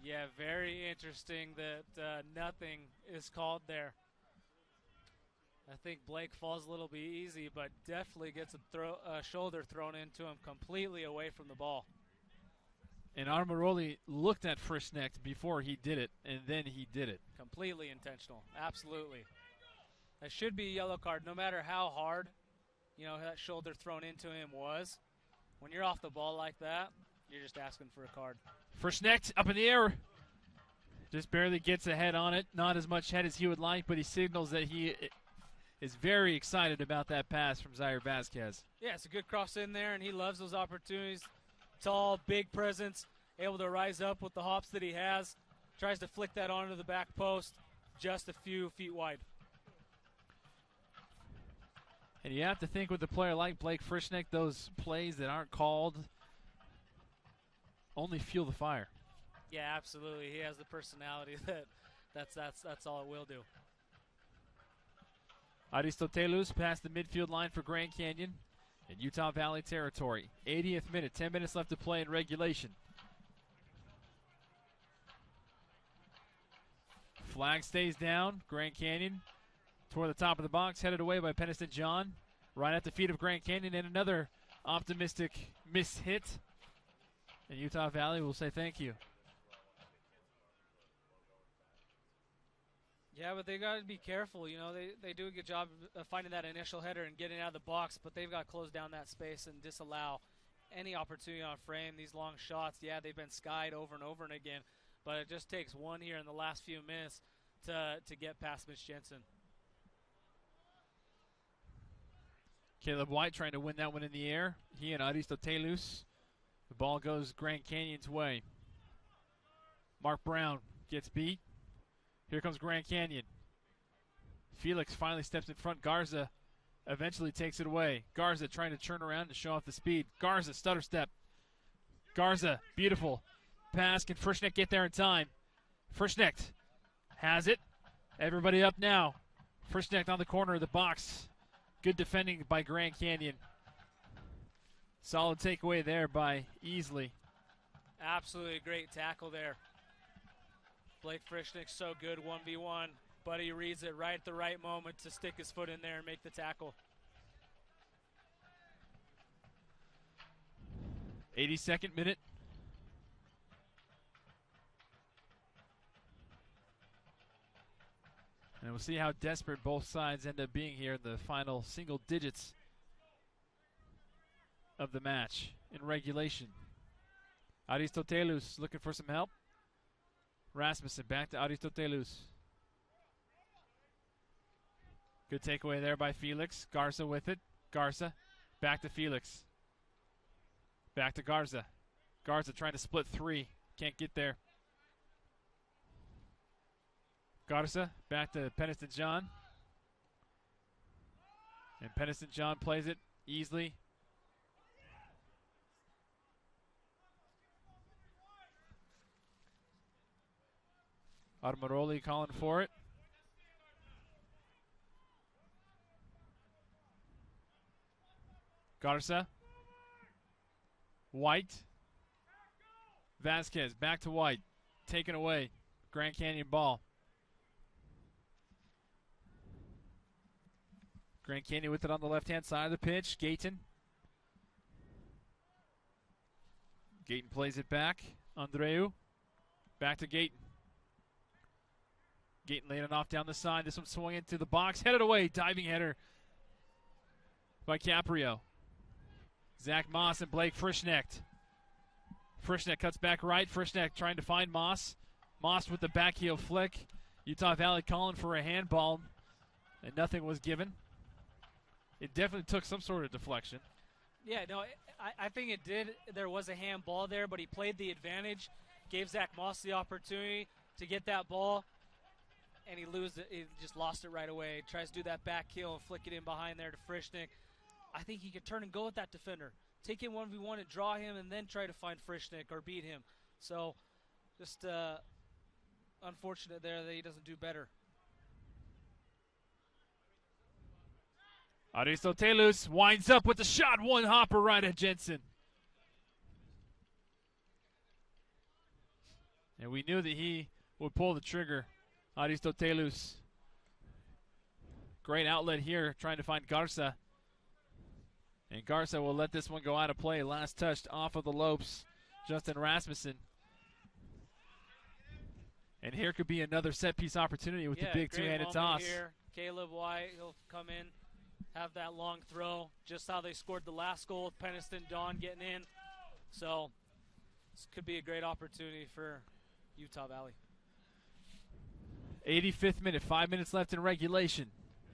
Yeah, very interesting that nothing is called there. I think Blake falls a little bit easy, but definitely gets a shoulder thrown into him completely away from the ball. And Armaroli looked at Frischnecht before he did it, and then he did it. Completely intentional, absolutely. That should be a yellow card, no matter how hard, that shoulder thrown into him was. When you're off the ball like that, you're just asking for a card. Frischnecht up in the air. Just barely gets a head on it. Not as much head as he would like, but he signals that he is very excited about that pass from Zaire Vasquez. Yeah, it's a good cross in there, and he loves those opportunities. Tall, big presence, able to rise up with the hops that he has. Tries to flick that onto the back post, just a few feet wide. And you have to think with a player like Blake Frischnecht, those plays that aren't called only fuel the fire. Yeah, absolutely. He has the personality that's all it will do. Aristotelus past the midfield line for Grand Canyon in Utah Valley territory. 80th minute, 10 minutes left to play in regulation. Flag stays down. Grand Canyon toward the top of the box, headed away by Peniston John. Right at the feet of Grand Canyon, and another optimistic mishit. And Utah Valley will say thank you. Yeah, but they got to be careful. They do a good job of finding that initial header and getting out of the box, but they've got to close down that space and disallow any opportunity on frame. These long shots, yeah, they've been skied over and over and again, but it just takes one here in the last few minutes to get past Mitch Jensen. Caleb White trying to win that one in the air. He and Aristotelus. The ball goes Grand Canyon's way. Mark Brown gets beat. Here comes Grand Canyon. Felix finally steps in front. Garza eventually takes it away. Garza trying to turn around and show off the speed. Garza, stutter step. Garza, beautiful pass. Can Frischnecht get there in time? Frischnecht has it. Everybody up now. Frischnecht on the corner of the box. Good defending by Grand Canyon. Solid takeaway there by Easley. Absolutely a great tackle there. Blake Frischnecht so good 1v1, but he reads it right at the right moment to stick his foot in there and make the tackle. 82nd minute. And we'll see how desperate both sides end up being here in the final single digits of the match in regulation. Aristotelus looking for some help. Rasmussen back to Aristotelus. Good takeaway there by Felix. Garza with it. Garza back to Felix. Back to Garza. Garza trying to split three. Can't get there. Garza back to Peniston John. And Peniston John plays it. Easley. Armaroli calling for it. Garza. White. Vasquez back to White. Taken away. Grand Canyon ball. Grand Canyon with it on the left-hand side of the pitch. Gayton. Gayton plays it back. Andreu. Back to Gayton. Gayton laying it off down the side. This one swung into the box. Headed away. Diving header by Caprio. Zach Moss and Blake Frischnecht. Frischnecht cuts back right. Frischnecht trying to find Moss. Moss with the back heel flick. Utah Valley calling for a handball, and nothing was given. It definitely took some sort of deflection. Yeah, no, I think it did. There was a handball there, but he played the advantage, gave Zach Moss the opportunity to get that ball, and he just lost it right away. Tries to do that back heel and flick it in behind there to Frischnecht. I think he could turn and go with that defender. Take him 1v1 and draw him and then try to find Frischnecht or beat him. So just unfortunate there that he doesn't do better. Aristotelus winds up with the shot. One hopper right at Jensen. And we knew that he would pull the trigger. Aristotelus. Great outlet here trying to find Garza. And Garza will let this one go out of play. Last touched off of the Lopes. Justin Rasmussen. And here could be another set-piece opportunity with the big two-handed toss. Here. Caleb White, he'll come in, have that long throw. Just how they scored the last goal with Peniston Dawn getting in. So this could be a great opportunity for Utah Valley. 85th minute, 5 minutes left in regulation.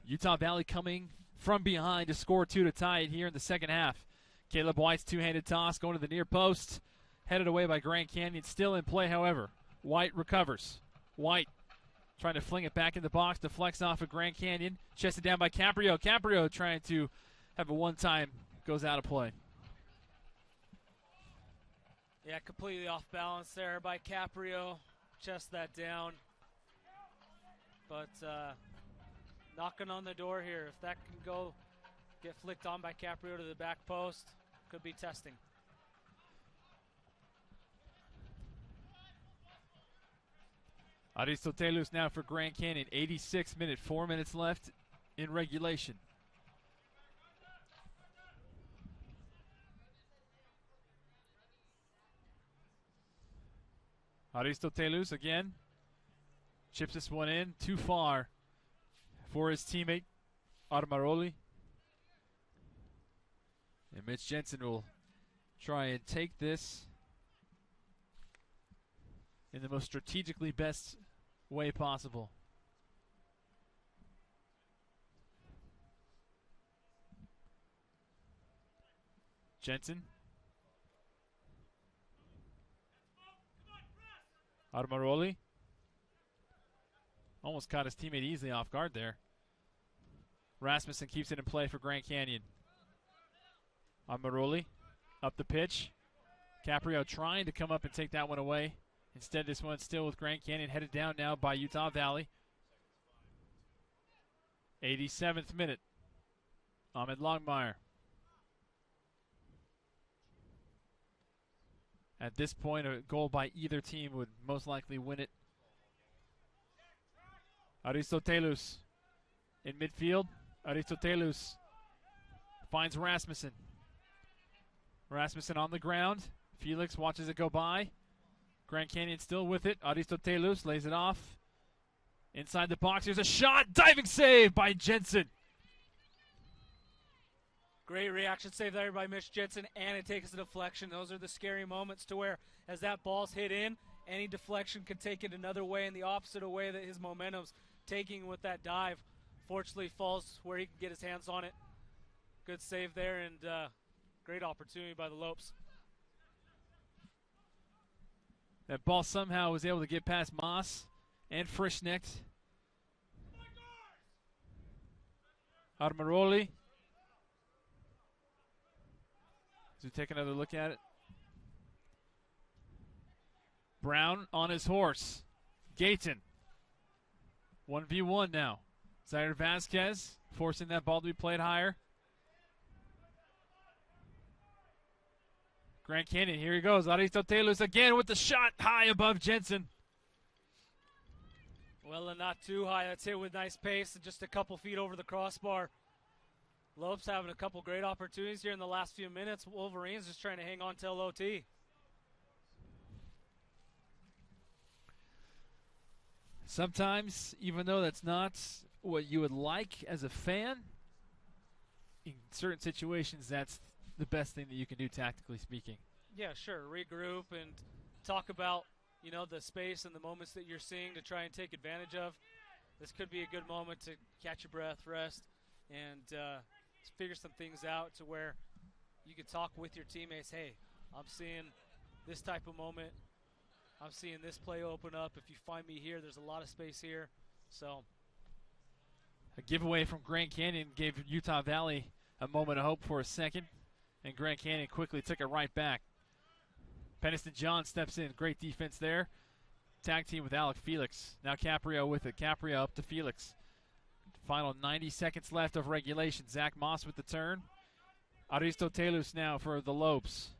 Utah Valley coming from behind to score 2 to tie it here in the second half. Caleb White's two-handed toss going to the near post. Headed away by Grand Canyon. Still in play, however. White recovers. White trying to fling it back in the box. Deflects off of Grand Canyon. Chested down by Caprio. Caprio trying to have a one-time. Goes out of play. Yeah, completely off balance there by Caprio. Chest that down. But knocking on the door here. If that can go get flicked on by Caprio to the back post, could be testing. Aristotelus now for Grand Canyon. 86th minute, 4 minutes left in regulation. Aristotelus again. Chips this one in. Too far for his teammate, Armaroli. And Mitch Jensen will try and take this in the most strategically best way possible. Jensen. Armaroli. Almost caught his teammate easily off guard there. Rasmussen keeps it in play for Grand Canyon. Armaroli up the pitch. Caprio trying to come up and take that one away. Instead, this one's still with Grand Canyon, headed down now by Utah Valley. 87th minute. Ahmed Longmire. At this point, a goal by either team would most likely win it. Aristotelus in midfield. Aristotelus finds Rasmussen. Rasmussen on the ground. Felix watches it go by. Grand Canyon still with it. Aristotelus lays it off. Inside the box, here's a shot. Diving save by Jensen. Great reaction save there by Mitch Jensen, and it takes a deflection. Those are the scary moments to where, as that ball's hit in, any deflection could take it another way, and the opposite of way that his momentum's taking with that dive. Fortunately, falls where he can get his hands on it. Good save there, and great opportunity by the Lopes. That ball somehow was able to get past Moss and Frischnecht. Armaroli. As we take another look at it. Brown on his horse. Gayton 1v1 now. Zaire Vasquez forcing that ball to be played higher. Grand Canyon, here he goes. Aristoteles again with the shot high above Jensen. Well, and not too high. That's hit with nice pace and just a couple feet over the crossbar. Lopes having a couple great opportunities here in the last few minutes. Wolverines just trying to hang on till OT. Sometimes, even though that's not what you would like as a fan, in certain situations, that's the best thing that you can do, tactically speaking. Yeah, sure. Regroup and talk about, you know, the space and the moments that you're seeing to try and take advantage of. This could be a good moment to catch your breath, rest, and figure some things out to where you can talk with your teammates. Hey, I'm seeing this type of moment. I'm seeing this play open up. If you find me here, there's a lot of space here. So a giveaway from Grand Canyon gave Utah Valley a moment of hope for a second, and Grand Canyon quickly took it right back. Peniston John steps in. Great defense there. Tag team with Alec Felix. Now Caprio with it. Caprio up to Felix. Final 90 seconds left of regulation. Zach Moss with the turn. Aristoteles now for the Lopes.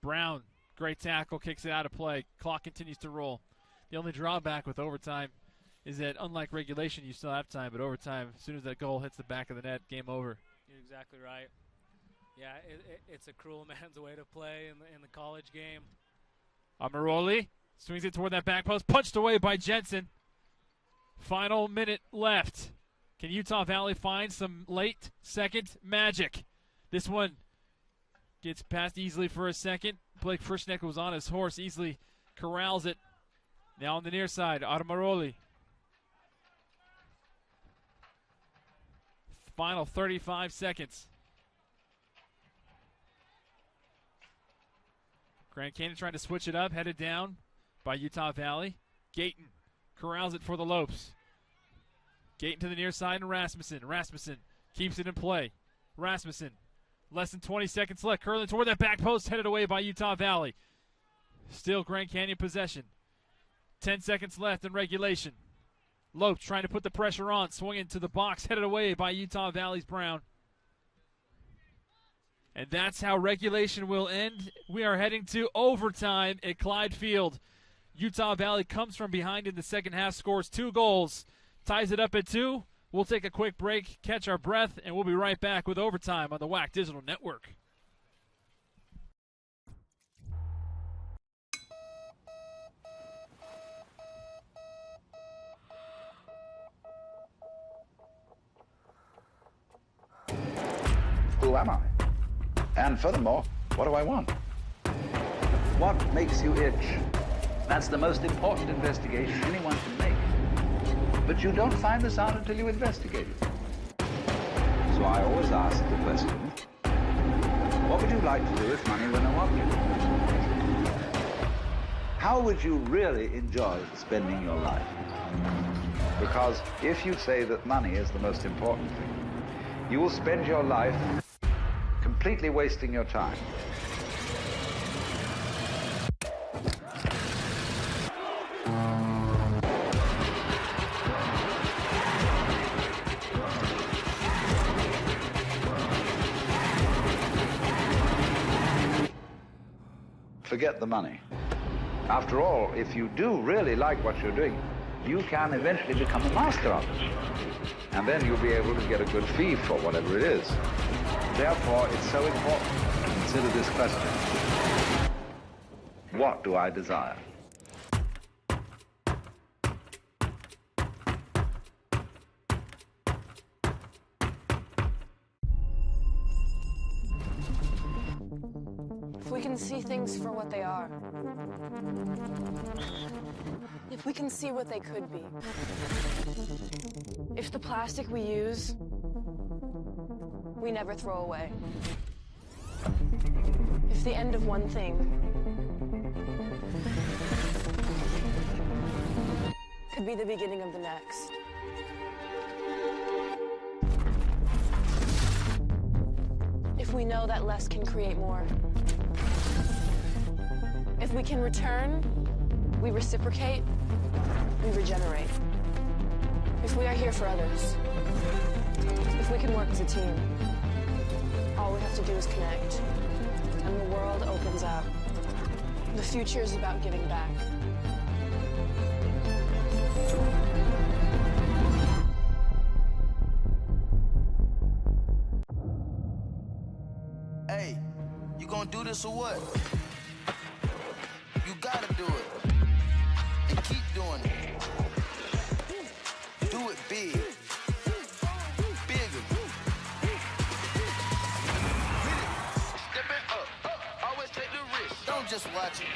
Brown, great tackle, kicks it out of play. Clock continues to roll. The only drawback with overtime is that unlike regulation, you still have time, but overtime, as soon as that goal hits the back of the net, game over. You're exactly right. Yeah, it's a cruel man's way to play in the college game. Amaroli swings it toward that back post, punched away by Jensen. Final minute left. Can Utah Valley find some late second magic? This one gets past easily for a second. Blake Frischneck was on his horse, easily corrals it. Now on the near side, Armaroli. Final 35 seconds. Grand Canyon trying to switch it up, headed down by Utah Valley. Gayton corrals it for the Lopes. Gayton to the near side and Rasmussen. Rasmussen keeps it in play. Rasmussen, less than 20 seconds left. Curling toward that back post, headed away by Utah Valley. Still Grand Canyon possession. 10 seconds left in regulation. Lopes trying to put the pressure on, swinging to the box, headed away by Utah Valley's Brown. And that's how regulation will end. We are heading to overtime at Clyde Field. Utah Valley comes from behind in the second half, scores 2 goals, ties it up at 2. We'll take a quick break, catch our breath, and we'll be right back with overtime on the WAC Digital Network. Who am I? And furthermore, what do I want? What makes you itch? That's the most important investigation anyone can make. But you don't find this out until you investigate it. So I always ask the question, what would you like to do if money were no object? How would you really enjoy spending your life? Because if you say that money is the most important thing, you will spend your life completely wasting your time. Forget the money. After all, if you do really like what you're doing, you can eventually become a master of it. And then you'll be able to get a good fee for whatever it is. Therefore, it's so important to consider this question. What do I desire? If we can see things for what they are, if we can see what they could be, if the plastic we use, we never throw away, if the end of one thing could be the beginning of the next. If we know that less can create more. If we can return We reciprocate, we regenerate. If we are here for others, if we can work as a team, all we have to do is connect, and the world opens up. The future is about giving back. Hey, you gonna do this or what? You gotta do it. And keep doing it. Do it big. Bigger. Hit it. Step it up. Always take the risk. Don't just watch it.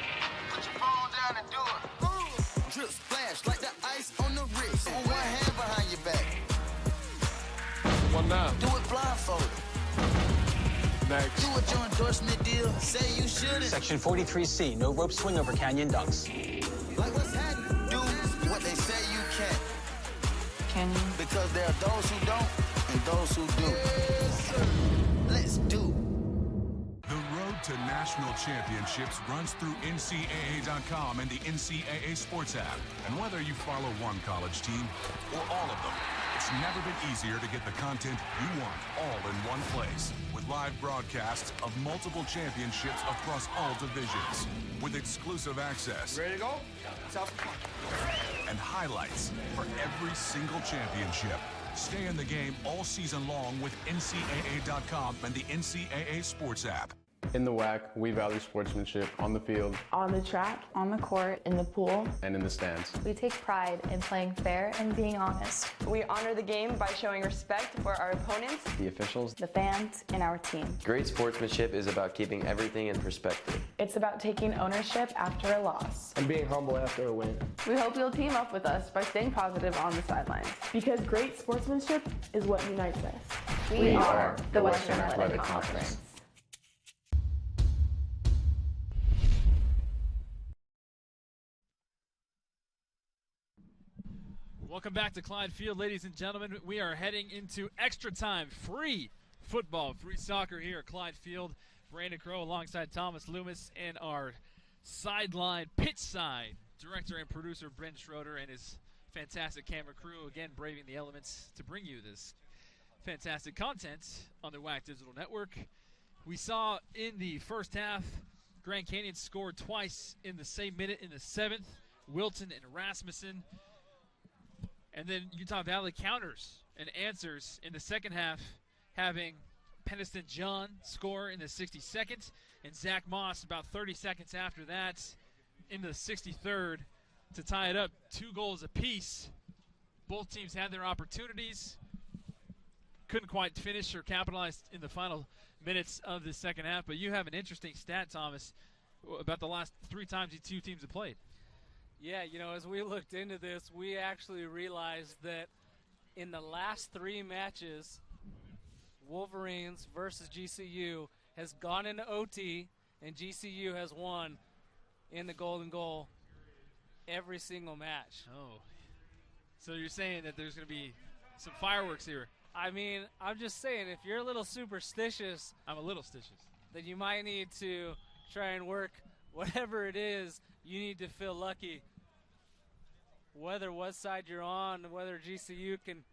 Put your phone down and do it. Drip splash like the ice on the wrist. With one hand behind your back. One down. Do it blindfolded. Next. Do what your endorsement deal say you shouldn't. Section 43C, no rope swing over canyon dunks. Like what's happening? Do what they say you can't. Can you? Because there are those who don't and those who do. Yes, sir. Let's do. The road to national championships runs through NCAA.com and the NCAA Sports app. And whether you follow one college team or all of them, it's never been easier to get the content you want all in one place. With live broadcasts of multiple championships across all divisions. With exclusive access. Ready to go? Let's have some fun. And highlights for every single championship. Stay in the game all season long with NCAA.com and the NCAA Sports app. In the WAC, we value sportsmanship on the field, On the track, On the court, in the pool, and in the stands. we take pride in playing fair and being honest. We honor the game by showing respect for our opponents, The officials. The fans, and our team. Great sportsmanship is about keeping everything in perspective. It's about taking ownership after a loss. And being humble after a win. We hope you'll team up with us by staying positive on the sidelines. Because great sportsmanship is what unites us. We are the Western Athletic Conference. Welcome back to Clyde Field, ladies and gentlemen. We are heading into extra time, free football, free soccer here at Clyde Field. Brandon Crow alongside Thomas Loomis and our sideline, pitch side director and producer Brent Schroeder and his fantastic camera crew, again braving the elements to bring you this fantastic content on the WAC Digital Network. We saw in the first half, Grand Canyon scored twice in the same minute in the 7th, Wilton and Rasmussen. And then Utah Valley counters and answers in the second half, having Peniston John score in the 62nd, and Zach Moss about 30 seconds after that in the 63rd to tie it up 2 goals apiece. Both teams had their opportunities, couldn't quite finish or capitalize in the final minutes of the second half. But you have an interesting stat, Thomas, about the last 3 times these two teams have played. Yeah, you know, as we looked into this, we actually realized that in the last 3 matches, Wolverines versus GCU has gone into OT, and GCU has won in the Golden Goal every single match. Oh, so you're saying that there's going to be some fireworks here? I mean, I'm just saying, if you're a little superstitious, I'm a little stitious, then you might need to try and work whatever it is. You need to feel lucky, whether what side you're on, whether GCU can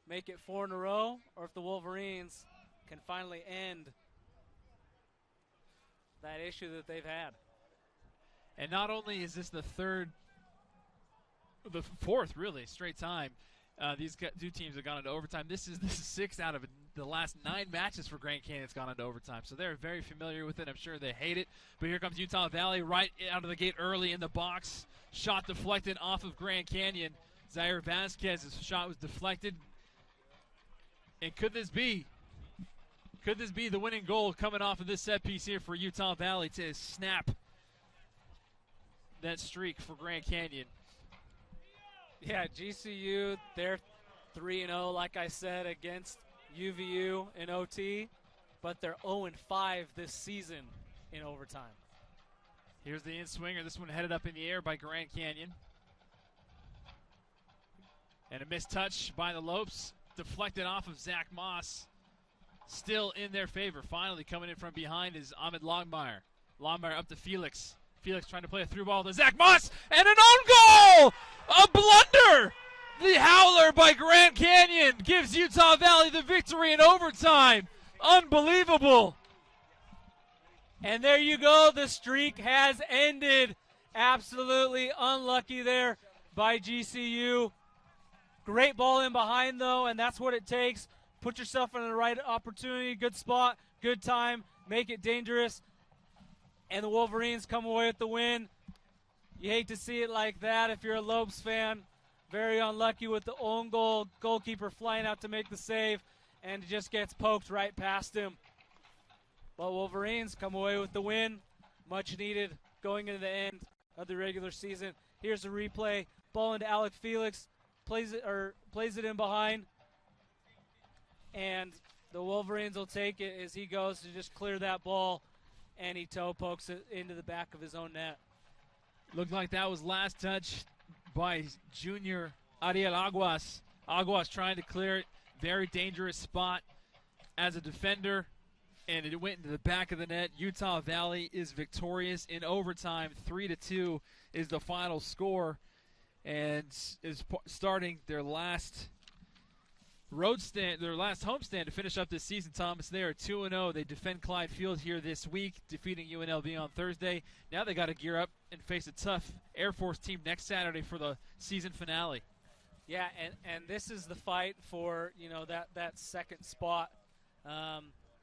make it 4 in a row, or if the Wolverines can finally end that issue that they've had. And not only is this the fourth really straight time these two teams have gone into overtime. This is 6 out of the last 9 matches for Grand Canyon that's gone into overtime. So they're very familiar with it. I'm sure they hate it. But here comes Utah Valley right out of the gate early in the box. Shot deflected off of Grand Canyon. Zaire Vasquez's shot was deflected. And could this be the winning goal coming off of this set piece here for Utah Valley to snap that streak for Grand Canyon? Yeah, GCU, they're 3-0, like I said, against UVU in OT, but they're 0-5 this season in overtime. Here's the in-swinger. This one headed up in the air by Grand Canyon. And a missed touch by the Lopes, deflected off of Zach Moss. Still in their favor. Finally coming in from behind is Ahmed Longmire. Longmire up to Felix. Felix trying to play a through ball to Zach Moss, and an own goal! A blunder! The howler by Grand Canyon gives Utah Valley the victory in overtime. Unbelievable. And there you go. The streak has ended. Absolutely unlucky there by GCU. Great ball in behind, though, and that's what it takes. Put yourself in the right opportunity, good spot, good time, make it dangerous. And the Wolverines come away with the win. You hate to see it like that if you're a Lobes fan. Very unlucky with the own goal. Goalkeeper flying out to make the save, and it just gets poked right past him. But Wolverines come away with the win. Much needed going into the end of the regular season. Here's a replay. Ball into Alec Felix. Plays it in behind. And the Wolverines will take it as he goes to just clear that ball, and he toe pokes it into the back of his own net. Looked like that was last touch by junior Ariel Aguas. Aguas trying to clear it. Very dangerous spot as a defender, and it went into the back of the net. Utah Valley is victorious in overtime. 3-2 is the final score, and is starting their last homestand to finish up this season. Thomas, they are 2-0. They defend Clyde Field here this week, defeating UNLV on Thursday. Now they got to gear up and face a tough Air Force team next Saturday for the season finale. Yeah, and this is the fight for that second spot.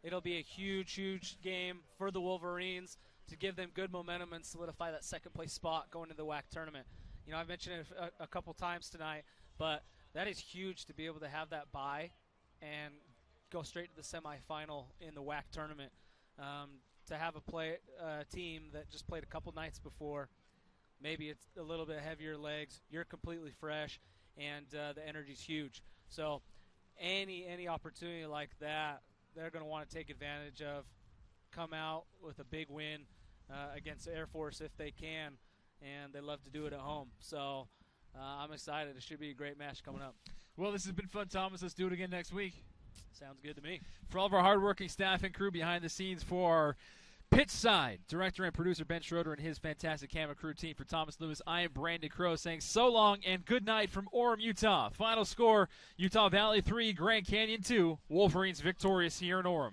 It'll be a huge game for the Wolverines to give them good momentum and solidify that second place spot going to the WAC tournament. I've mentioned it a couple times tonight, but that is huge to be able to have that bye and go straight to the semifinal in the WAC tournament. To have a team that just played a couple nights before, maybe it's a little bit heavier legs, you're completely fresh, and the energy's huge. So any opportunity like that, they're going to want to take advantage of, come out with a big win against Air Force if they can, and they love to do it at home. So I'm excited. It should be a great match coming up. Well, this has been fun, Thomas. Let's do it again next week. Sounds good to me. For all of our hardworking staff and crew behind the scenes, for our pitch side director and producer Ben Schroeder and his fantastic camera crew team, for Thomas Lewis, I am Brandon Crow saying so long and good night from Orem, Utah. Final score, Utah Valley 3, Grand Canyon 2. Wolverines victorious here in Orem.